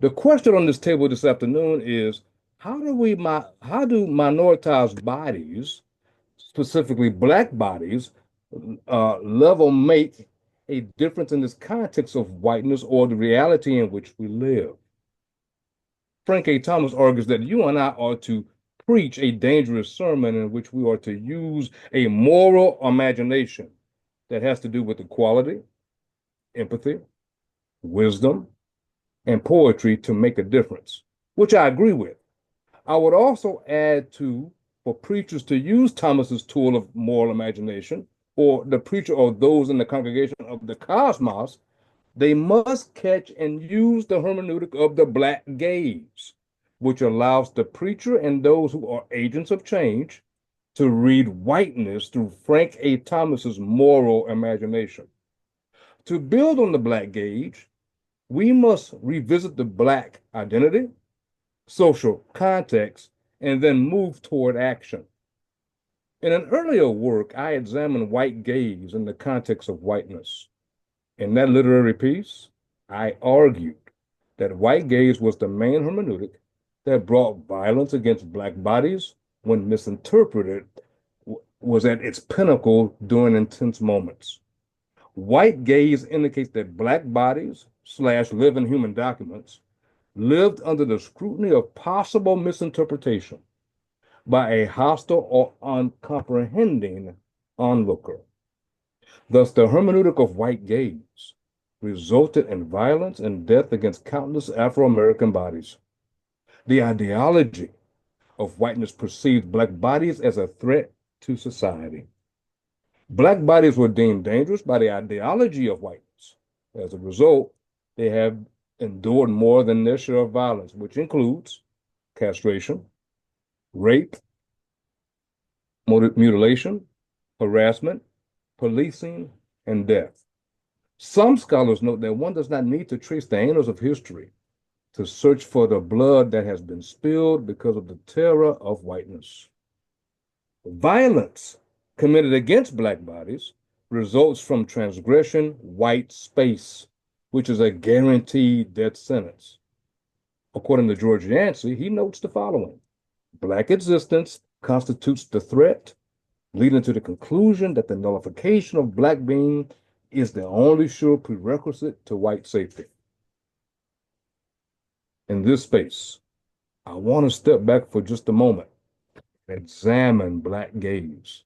The question on this table this afternoon is, how do minoritized bodies, specifically Black bodies, level make a difference in this context of whiteness or the reality in which we live? Frank A. Thomas argues that you and I are to preach a dangerous sermon in which we are to use a moral imagination that has to do with equality, empathy, wisdom, and poetry to make a difference, which I agree with. I would also add for preachers to use Thomas's tool of moral imagination, or the preacher or those in the congregation of the cosmos, they must catch and use the hermeneutic of the Black gaze, which allows the preacher and those who are agents of change to read whiteness through Frank A. Thomas's moral imagination. To build on the Black gaze, we must revisit the Black identity, social context, and then move toward action. In an earlier work, I examined white gaze in the context of whiteness. In that literary piece, I argued that white gaze was the main hermeneutic that brought violence against Black bodies when misinterpreted was at its pinnacle during intense moments. White gaze indicates that Black bodies / living human documents lived under the scrutiny of possible misinterpretation by a hostile or uncomprehending onlooker. Thus, the hermeneutic of white gaze resulted in violence and death against countless Afro-American bodies. The ideology of whiteness perceived Black bodies as a threat to society. Black bodies were deemed dangerous by the ideology of whiteness. As a result, they have endured more than their share of violence, which includes castration, rape, mutilation, harassment, policing, and death. Some scholars note that one does not need to trace the annals of history to search for the blood that has been spilled because of the terror of whiteness. Violence committed against Black bodies results from transgression white space, which is a guaranteed death sentence. According to George Yancey, he notes the following: Black existence constitutes the threat, leading to the conclusion that the nullification of Black being is the only sure prerequisite to white safety. In this space, I want to step back for just a moment and examine Black gaze.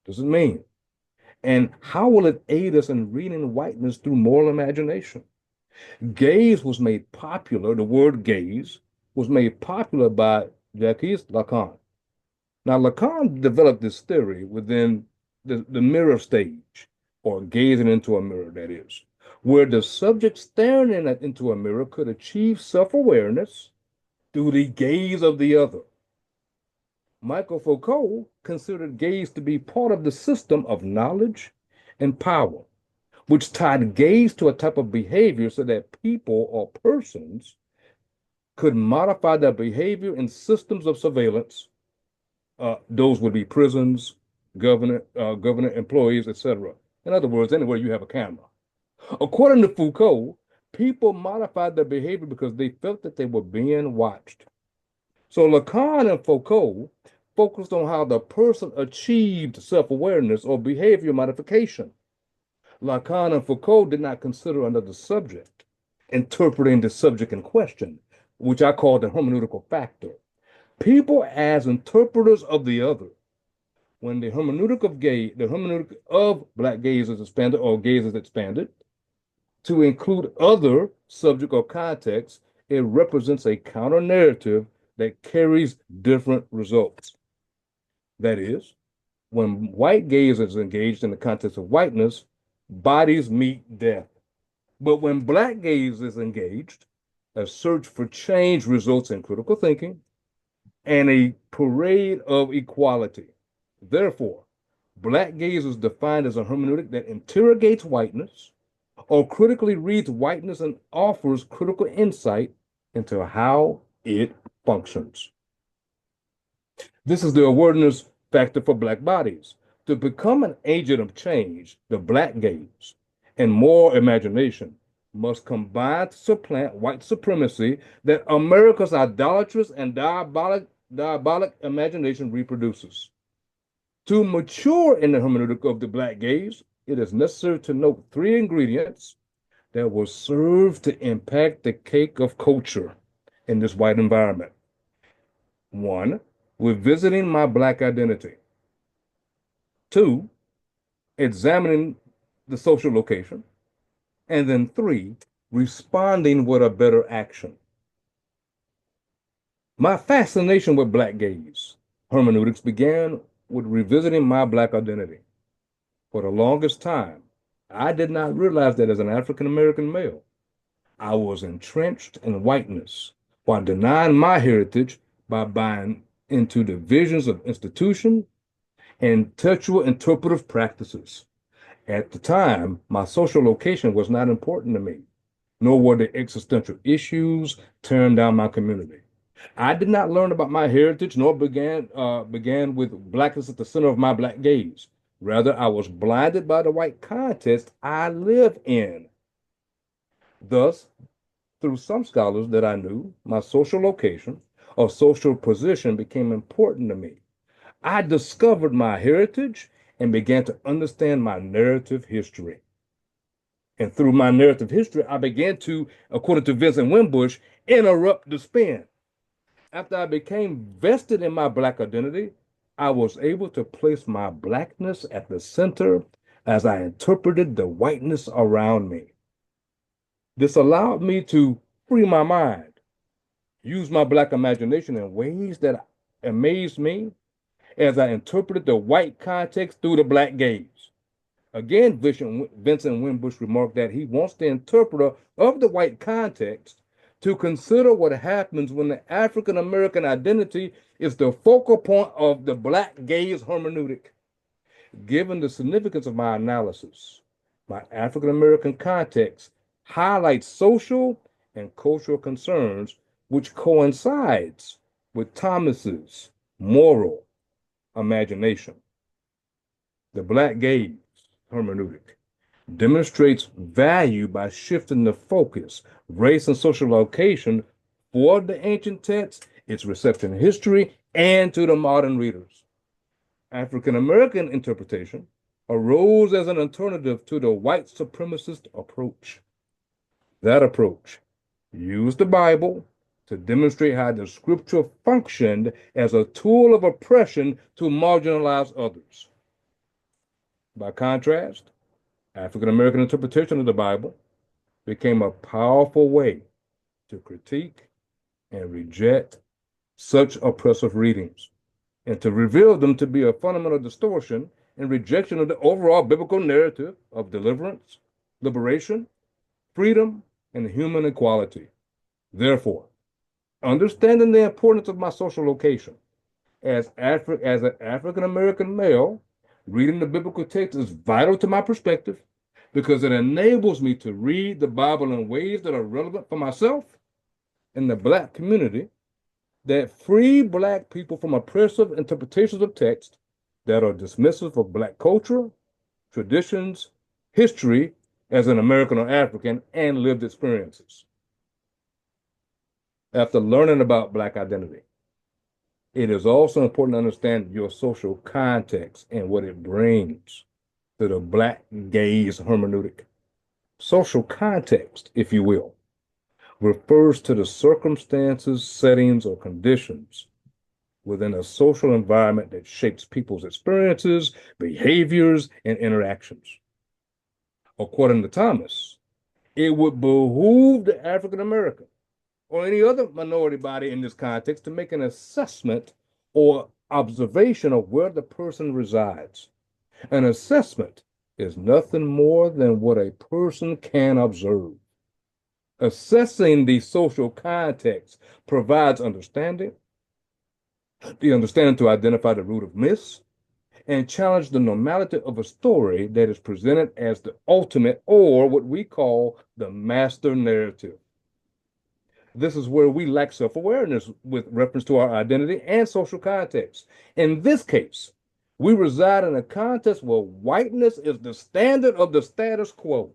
What does it mean? And how will it aid us in reading whiteness through moral imagination? Gaze was made popular, the word gaze was made popular by Jacques Lacan. Now, Lacan developed this theory within the mirror stage, or gazing into a mirror, that is, where the subject staring into a mirror could achieve self-awareness through the gaze of the other. Michael Foucault considered gaze to be part of the system of knowledge and power, which tied gaze to a type of behavior so that people or persons could modify their behavior in systems of surveillance. Those would be prisons, government employees, etc. In other words, anywhere you have a camera. According to Foucault, people modified their behavior because they felt that they were being watched. So Lacan and Foucault focused on how the person achieved self-awareness or behavior modification. Lacan and Foucault did not consider another subject, interpreting the subject in question, which I call the hermeneutical factor. People as interpreters of the other. When the hermeneutic of Black gaze is expanded or gaze is expanded to include other subject or context, it represents a counter narrative that carries different results. That is, when white gaze is engaged in the context of whiteness, bodies meet death. But when Black gaze is engaged, a search for change results in critical thinking and a parade of equality. Therefore, Black gaze is defined as a hermeneutic that interrogates whiteness or critically reads whiteness and offers critical insight into how it functions. This is the awareness factor for Black bodies. To become an agent of change, the Black gaze and moral imagination must combine to supplant white supremacy that America's idolatrous and diabolic imagination reproduces. To mature in the hermeneutic of the Black gaze, it is necessary to note three ingredients that will serve to impact the cake of culture in this white environment. One, revisiting my Black identity. Two, examining the social location. And then three, responding with a better action. My fascination with Black gaze hermeneutics began with revisiting my Black identity. For the longest time, I did not realize that as an African American male, I was entrenched in whiteness while denying my heritage by buying into the visions of institution and textual interpretive practices. At the time, my social location was not important to me, nor were the existential issues tearing down my community. I did not learn about my heritage, nor began with Blackness at the center of my Black gaze. Rather, I was blinded by the white context I live in. Thus, through some scholars that I knew, my social location or social position became important to me. I discovered my heritage and began to understand my narrative history. And through my narrative history, I began to, according to Vincent Wimbush, interrupt the spin. After I became vested in my Black identity, I was able to place my Blackness at the center as I interpreted the whiteness around me. This allowed me to free my mind, use my Black imagination in ways that amazed me as I interpreted the white context through the Black gaze. Again, Vincent Wimbush remarked that he wants the interpreter of the white context to consider what happens when the African American identity is the focal point of the Black gaze hermeneutic. Given the significance of my analysis, my African American context highlights social and cultural concerns which coincides with Thomas's moral imagination. The Black gaze hermeneutic demonstrates value by shifting the focus, race and social location for the ancient text, its reception in history, and to the modern readers. African American interpretation arose as an alternative to the white supremacist approach. That approach used the Bible to demonstrate how the scripture functioned as a tool of oppression to marginalize others. By contrast, African American interpretation of the Bible became a powerful way to critique and reject such oppressive readings and to reveal them to be a fundamental distortion and rejection of the overall biblical narrative of deliverance, liberation, freedom, and human equality. Therefore, understanding the importance of my social location as an African American male, reading the biblical text is vital to my perspective because it enables me to read the Bible in ways that are relevant for myself and the Black community, that free Black people from oppressive interpretations of text that are dismissive of Black culture, traditions, history as an American or African, and lived experiences. After learning about Black identity, it is also important to understand your social context and what it brings to the Black gaze hermeneutic. Social context, if you will, refers to the circumstances, settings, or conditions within a social environment that shapes people's experiences, behaviors, and interactions. According to Thomas, it would behoove the African American or any other minority body in this context to make an assessment or observation of where the person resides. An assessment is nothing more than what a person can observe. Assessing the social context provides understanding, the understanding to identify the root of myths, and challenge the normality of a story that is presented as the ultimate or what we call the master narrative. This is where we lack self-awareness with reference to our identity and social context. In this case, we reside in a context where whiteness is the standard of the status quo.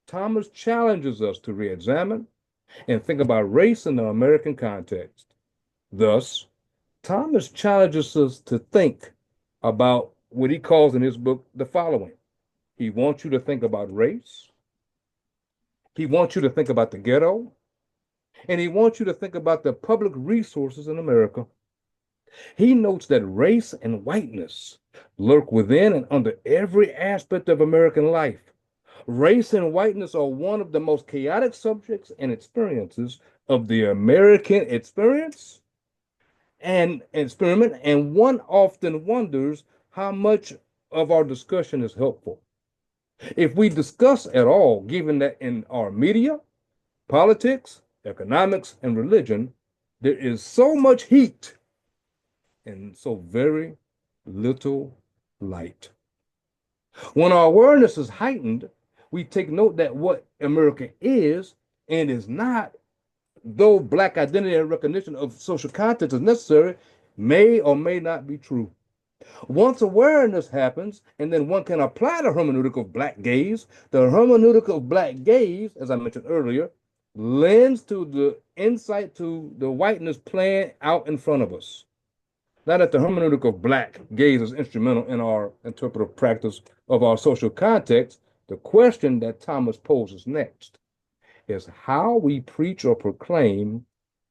Thomas challenges us to re-examine and think about race in the American context. Thus, Thomas challenges us to think about what he calls in his book the following. He wants you to think about race. He wants you to think about the ghetto. And he wants you to think about the public resources in America. He notes that race and whiteness lurk within and under every aspect of American life. Race and whiteness are one of the most chaotic subjects and experiences of the American experience and experiment, and one often wonders how much of our discussion is helpful. If we discuss at all, given that in our media, politics, economics, and religion, there is so much heat and so very little light. When our awareness is heightened, we take note that what America is and is not, though Black identity and recognition of social context is necessary, may or may not be true. Once awareness happens, and then one can apply the hermeneutic of Black gaze, the hermeneutic of Black gaze, as I mentioned earlier, lends to the insight to the whiteness playing out in front of us. Now that the hermeneutic of Black gaze is instrumental in our interpretive practice of our social context, the question that Thomas poses next is how we preach or proclaim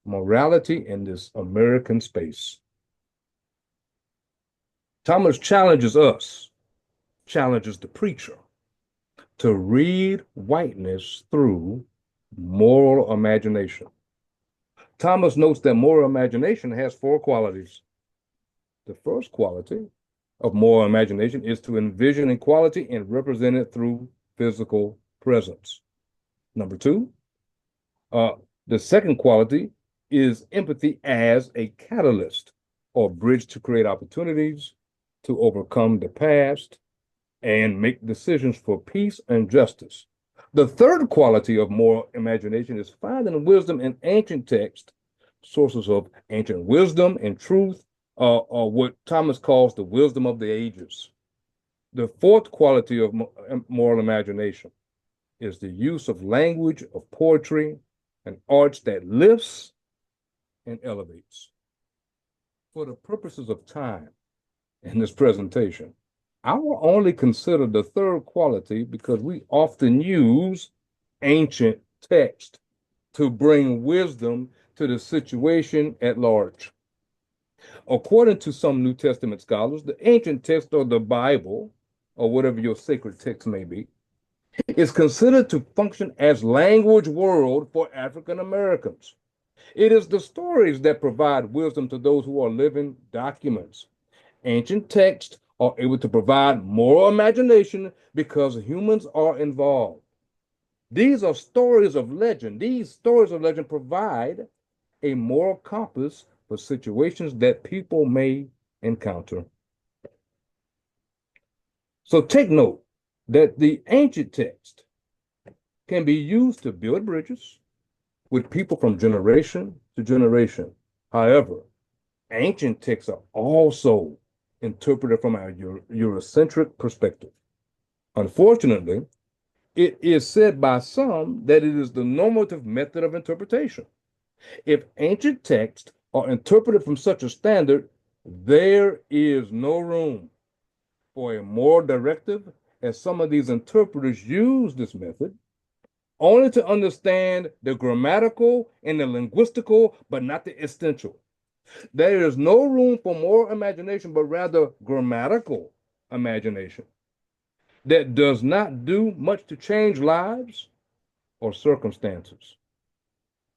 morality in this American space. Thomas challenges us, challenges the preacher, to read whiteness through moral imagination. Thomas notes that moral imagination has four qualities. The first quality of moral imagination is to envision equality and represent it through physical presence. Number two, the second quality is empathy as a catalyst or bridge to create opportunities, to overcome the past, and make decisions for peace and justice. The third quality of moral imagination is finding wisdom in ancient text, sources of ancient wisdom and truth, or what Thomas calls the wisdom of the ages. The fourth quality of moral imagination is the use of language, of poetry, and arts that lifts and elevates. For the purposes of time in this presentation, I will only consider the third quality because we often use ancient text to bring wisdom to the situation at large. According to some New Testament scholars, the ancient text or the Bible, or whatever your sacred text may be, is considered to function as language world for African Americans. It is the stories that provide wisdom to those who are living documents. Ancient texts are able to provide moral imagination because humans are involved. These are stories of legend. These stories of legend provide a moral compass for situations that people may encounter. So take note that the ancient text can be used to build bridges with people from generation to generation. However, ancient texts are also interpreted from a Eurocentric perspective. Unfortunately, it is said by some that it is the normative method of interpretation. If ancient texts are interpreted from such a standard, there is no room for a moral directive, as some of these interpreters use this method only to understand the grammatical and the linguistical, but not the essential. There is no room for moral imagination, but rather grammatical imagination that does not do much to change lives or circumstances.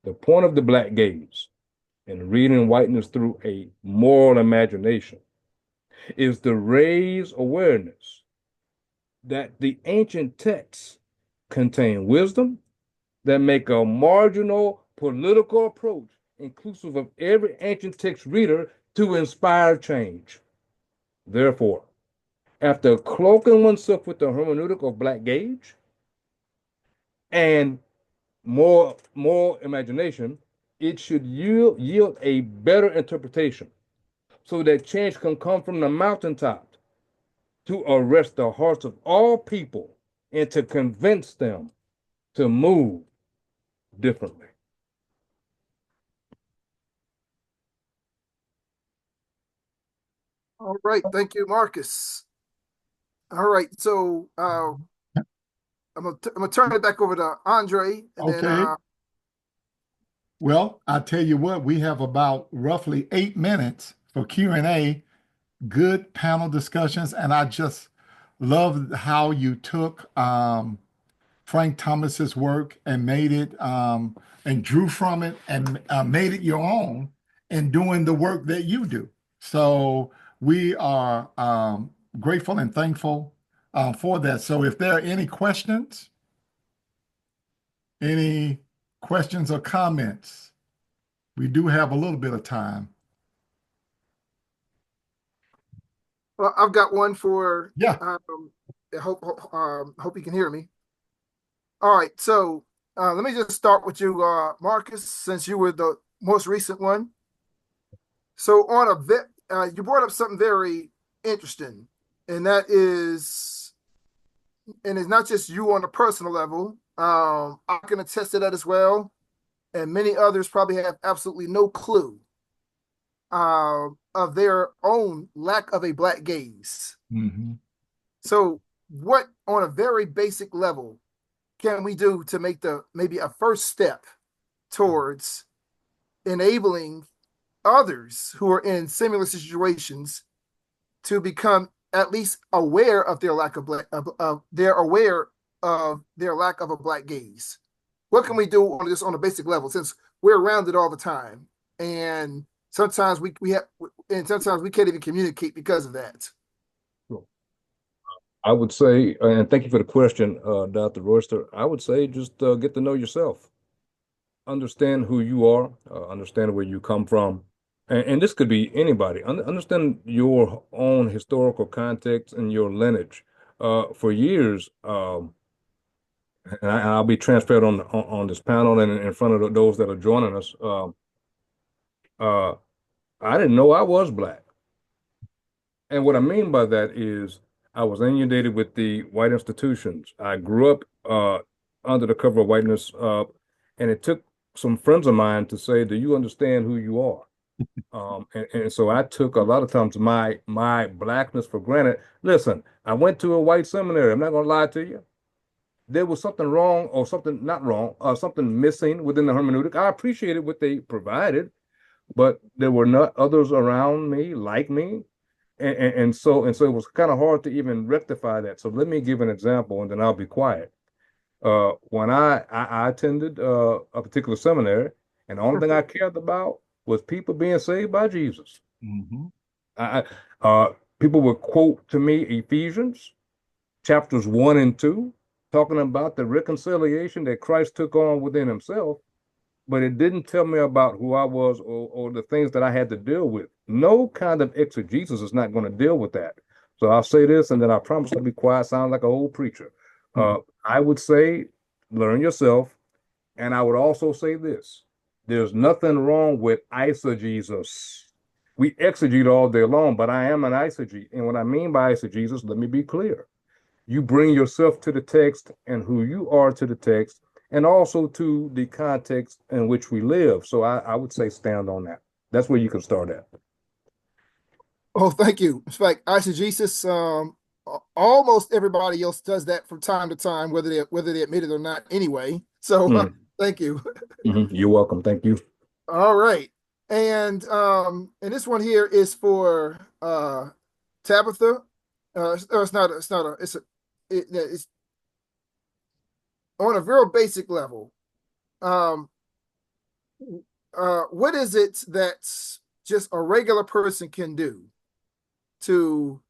The point of the black gaze and reading whiteness through a moral imagination is to raise awareness that the ancient texts contain wisdom that make a marginal political approach inclusive of every ancient text reader to inspire change. Therefore, after cloaking oneself with the hermeneutic of black gauge and more imagination, it should yield a better interpretation so that change can come from the mountaintop to arrest the hearts of all people and to convince them to move differently. All right, thank you, Marcus. All right, so I'm gonna turn it back over to Andre, and then Okay. Well, I tell you what, we have about roughly 8 minutes for Q&A. Good panel discussions, and I just love how you took Frank Thomas's work and made it and drew from it and made it your own in doing the work that you do. So we are grateful and thankful for that. So if there are any questions or comments, we do have a little bit of time. well, I've got one for. Yeah. I hope you can hear me. All right, so let me just start with you, Marcus, since you were the most recent one. So you brought up something very interesting, and that is, and it's not just you on a personal level. I can attest to that as well, and many others probably have absolutely no clue of their own lack of a black gaze. Mhm. So, what on a very basic level can we do to make maybe a first step towards enabling others who are in similar situations to become at least aware of their lack of they're aware of their lack of a black gaze? What can we do on a basic level, since we're around it all the time, and sometimes sometimes we can't even communicate because of that? I would say, and thank you for the question, Dr. Royster. I would say just get to know yourself, understand who you are, understand where you come from. And this could be anybody. Understand your own historical context and your lineage. For years, and I'll be transparent on this panel and in front of those that are joining us. Uh, I didn't know I was black. And what I mean by that is I was inundated with the white institutions. I grew up under the cover of whiteness, and it took some friends of mine to say, "Do you understand who you are?" And so I took a lot of times my blackness for granted. Listen, I went to a white seminary. I'm not gonna lie to you. there was something wrong or something not wrong, something missing within the hermeneutic. I appreciated what they provided, but there were not others around me like me. And so it was kind of hard to even rectify that. So let me give an example and then I'll be quiet. When I attended a particular seminary, and the only thing I cared about was people being saved by Jesus. Mm-hmm. I, People would quote to me Ephesians chapters 1 and 2, talking about the reconciliation that Christ took on within himself, but it didn't tell me about who I was or the things that I had to deal with. No kind of exegesis is not going to deal with that. So I'll say this and then I promise to be quiet, sound like an old preacher. Mm-hmm. I would say learn yourself. And I would also say this, there's nothing wrong with eisegesis. We exegete all day long, but I am an eisegete. And what I mean by eisegesis, let me be clear. You bring yourself to the text and who you are to the text, and also to the context in which we live. So I would say stand on that. That's where you can start at. Oh, thank you. In fact, eisegesis, almost everybody else does that from time to time, whether they admit it or not. Anyway, so Mm. thank you. You're welcome. Thank you. All right, and this one here is for Tabitha. It's not. It's not a. It's on a real basic level. Um, what is it that just a regular person can do to,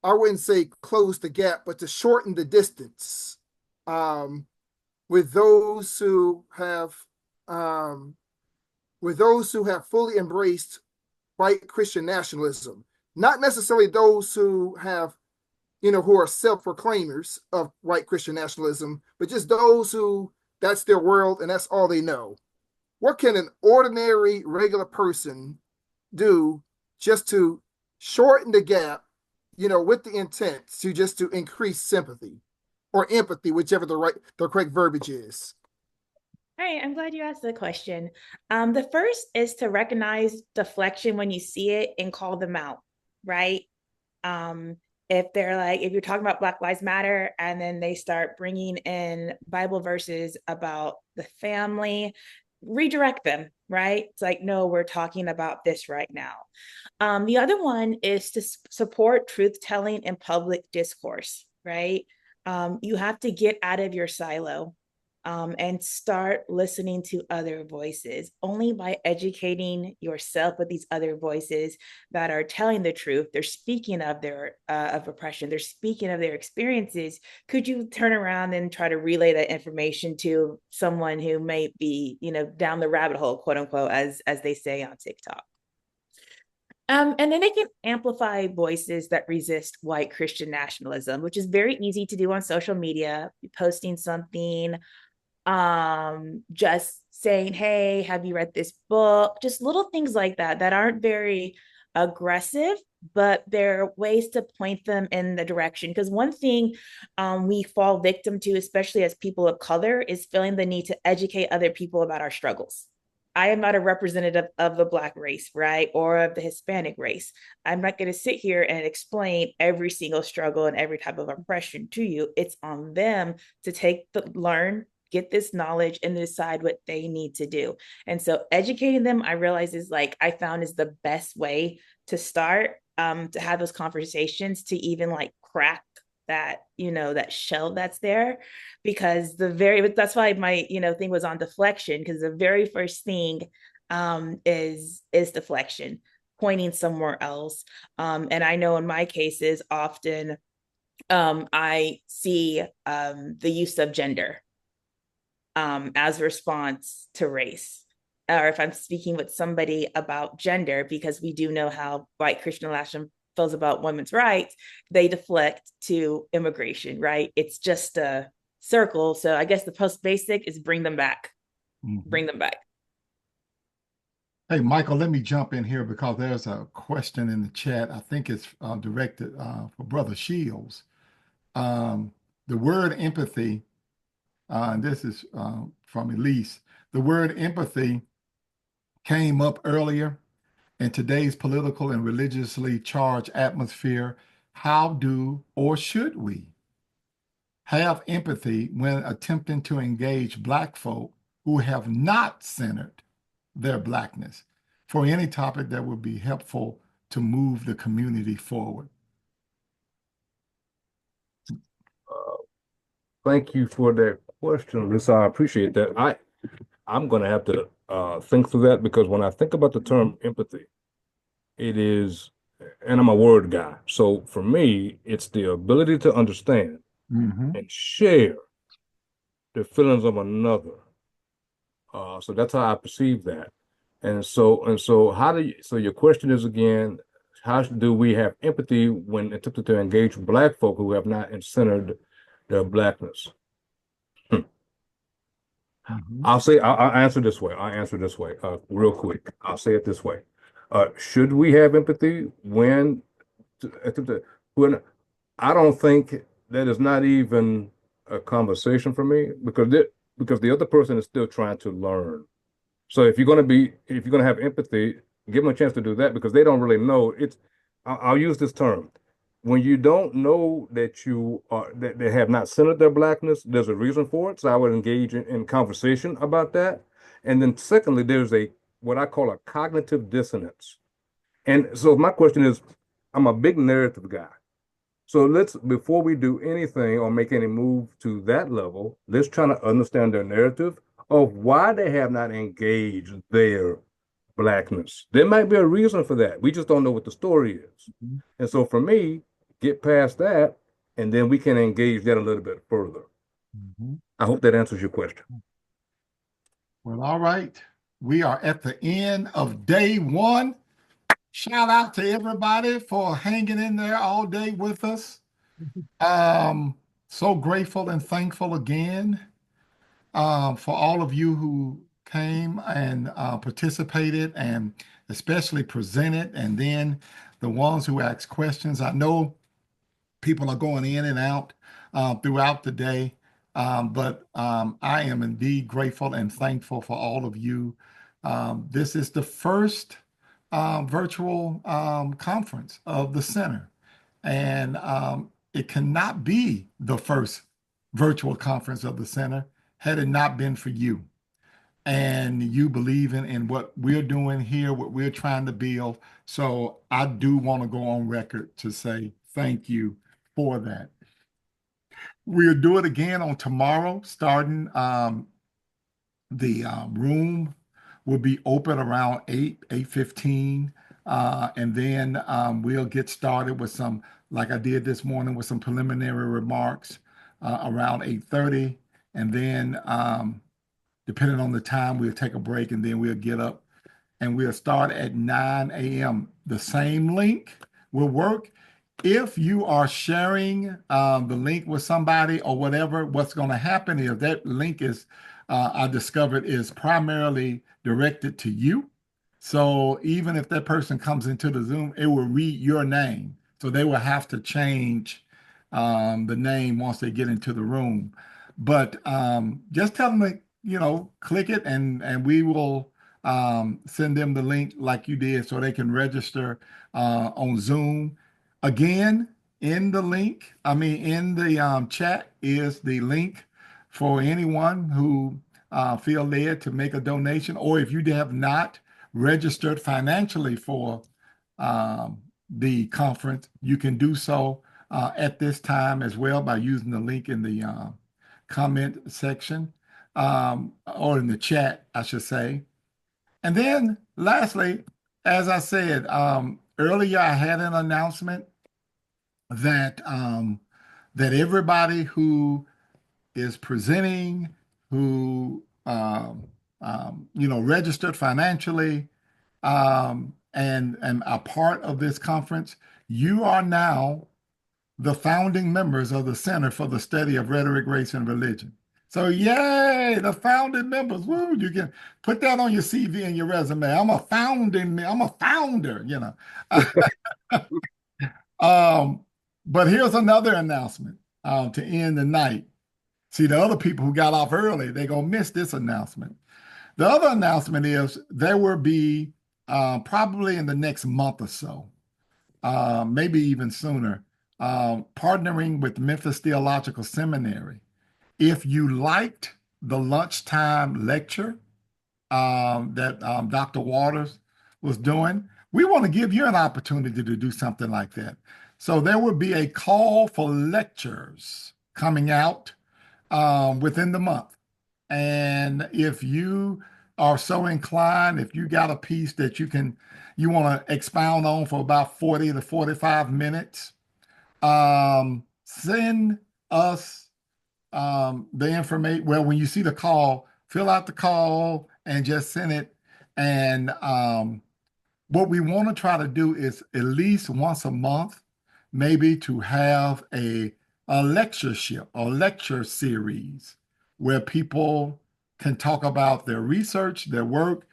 I wouldn't say close the gap, but to shorten the distance um, with those who have um, fully embraced white Christian nationalism, not necessarily those who have, who are self-proclaimers of white Christian nationalism, but just those who that's their world and that's all they know. What can an ordinary, regular person do just to shorten the gap, with the intent to just to increase sympathy or empathy, whichever the correct verbiage is? All right, I'm glad you asked the question. The first is to recognize deflection when you see it and call them out, right? Um, if you're talking about Black Lives Matter and then they start bringing in Bible verses about the family, redirect them, right? It's like, no, we're talking about this right now. The other one is to support truth telling in public discourse, right? You have to get out of your silo and start listening to other voices. Only by educating yourself with these other voices that are telling the truth, they're speaking of their of oppression, they're speaking of their experiences. Could you turn around and try to relay that information to someone who may be, down the rabbit hole, quote unquote, as they say on TikTok? And then they can amplify voices that resist white Christian nationalism, which is very easy to do on social media, posting something, just saying, hey, have you read this book? Just little things like that that aren't very aggressive, but they're ways to point them in the direction. Because one thing we fall victim to, especially as people of color, is feeling the need to educate other people about our struggles. I am not a representative of the Black race, right? Or of the Hispanic race. I'm not going to sit here and explain every single struggle and every type of oppression to you. It's on them to learn, get this knowledge and decide what they need to do. And so educating them, I realize I found is the best way to start, to have those conversations, to even like crack that shell that's there. Because that's why my thing was on deflection, because the very first thing is deflection, pointing somewhere else. And I know in my cases often I see the use of gender as a response to race. Or if I'm speaking with somebody about gender, because we do know how white Christian nationalism feels about women's rights, they deflect to immigration, right? It's just a circle. So I guess the post basic is bring them back, Mm-hmm. bring them back. Hey, Michael, let me jump in here because there's a question in the chat. I think it's directed for Brother Shields. Um, the word empathy, and this is from Elise, the word empathy came up earlier in today's political and religiously charged atmosphere. How do or should we? have empathy when attempting to engage Black folk who have not centered their Blackness for any topic that would be helpful to move the community forward. Thank you for that question, Lisa. I appreciate that. I'm going to have to think through that because when I think about the term empathy, it is, and I'm a word guy. So for me, it's the ability to understand Mhm. and share the feelings of another. So that's how I perceive that. And so how do you, so your question is again, how do we have empathy when attempting to engage Black folk who have not centered their Blackness? Hmm. Mhm. I'll answer this way. I'll answer this way, real quick. I'll say it this way. Should we have empathy when I don't think that is not even a conversation for me because the other person is still trying to learn. So if you're gonna have empathy, give them a chance to do that because they don't really know. I'll use this term. When you don't know that you are that they have not centered their Blackness, there's a reason for it. So I would engage in conversation about that. And then secondly, there's a what I call a cognitive dissonance. And so my question is, I'm a big narrative guy. So before we do anything or make any move to that level, let's try to understand their narrative of why they have not engaged their Blackness. There might be a reason for that. We just don't know what the story is. And so for me, get past that, and then we can engage that a little bit further. Mhm. I hope that answers your question. Well, all right. We are at the end of day one. Shout out to everybody for hanging in there all day with us. Um, so grateful and thankful again for all of you who came and participated and especially presented, and then the ones who asked questions. I know people are going in and out throughout the day, but I am indeed grateful and thankful for all of you. This is the first virtual conference of the center. And it cannot be the first virtual conference of the center had it not been for you and you believing in what we're doing here, what we're trying to build. So I do want to go on record to say thank you for that. We'll do it again on tomorrow, starting the room will be open around 8:15. And then we'll get started with some, like I did this morning, with some preliminary remarks around 8:30. And then depending on the time, we'll take a break and then we'll get up and we'll start at 9 a.m. The same link will work. If you are sharing the link with somebody or whatever, what's going to happen is that link is, I discovered, is primarily directed to you. So even if that person comes into the Zoom, it will read your name. So they will have to change the name once they get into the room. But just tell them to, click it and we will send them the link like you did so they can register on Zoom. Again, in the link, in the chat is the link for anyone who feel led to make a donation, or if you have not registered financially for um, the conference, you can do so at this time as well by using the link in the comment section or in the chat, I should say. And then lastly, as I said earlier, I had an announcement that that everybody who is presenting, who registered financially, and a part of this conference, you are now the founding members of the Center for the Study of Rhetoric, Race, and Religion. So, yay, the founding members. Woo, you can put that on your CV and your resume. I'm a founder, Um, but here's another announcement to end the night. See, the other people who got off early, they're going to miss this announcement. The other announcement is there will be probably in the next month or so, maybe even sooner, partnering with Memphis Theological Seminary. If you liked the lunchtime lecture that Dr. Waters was doing, we want to give you an opportunity to do something like that. So there will be a call for lectures coming out within the month. And if you are so inclined, if you got a piece that you want to expound on for about 40 to 45 minutes, send us the information. Well, when you see the call, fill out the call and just send it. And what we want to try to do is at least once a month, maybe to have a lectureship or lecture series where people can talk about their research, their work.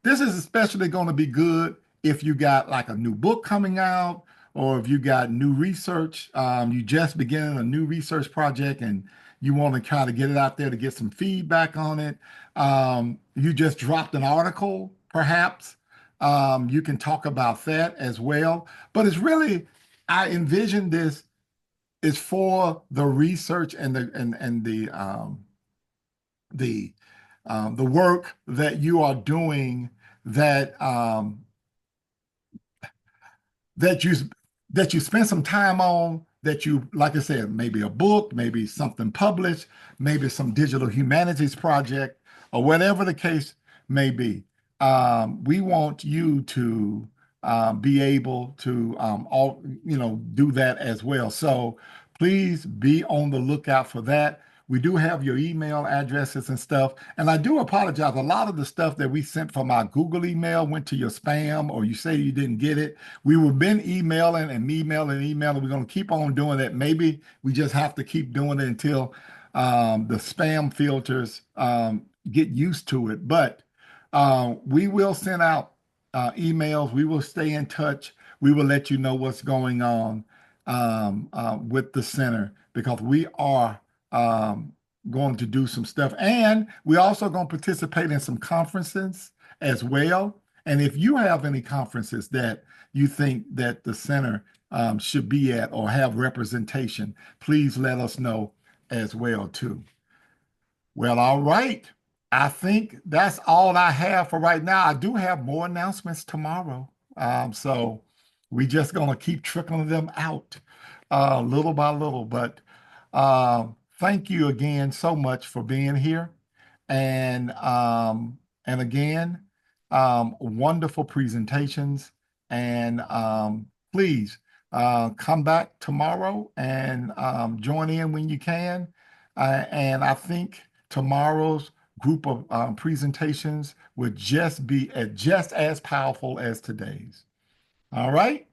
This is especially going to be good if you got like a new book coming out or if you got new research, you just beginning a new research project and you want to kind of get it out there to get some feedback on it. You just dropped an article, perhaps. You can talk about that as well. But it's really, I envision this is for the research and the the work that you are doing that that you that you spend some time on that you, like I said, maybe a book, maybe something published, maybe some digital humanities project, or whatever the case may be. We want you to be able to all do that as well. So please be on the lookout for that. We do have your email addresses and stuff. And I do apologize. A lot of the stuff that we sent from our Google email went to your spam, or you say you didn't get it. We have been emailing and emailing and emailing. We're going to keep on doing that. Maybe we just have to keep doing it until the spam filters get used to it. But we will send out emails. We will stay in touch. We will let you know what's going on with the center because we are going to do some stuff. And we're also going to participate in some conferences as well. And if you have any conferences that you think that the center should be at or have representation, please let us know as well too. Well, all right. I think that's all I have for right now. I do have more announcements tomorrow. So we just gonna keep trickling them out little by little. But thank you again so much for being here. And again, wonderful presentations. And please come back tomorrow and join in when you can. And I think tomorrow's group of presentations would just be just as powerful as today's. All right.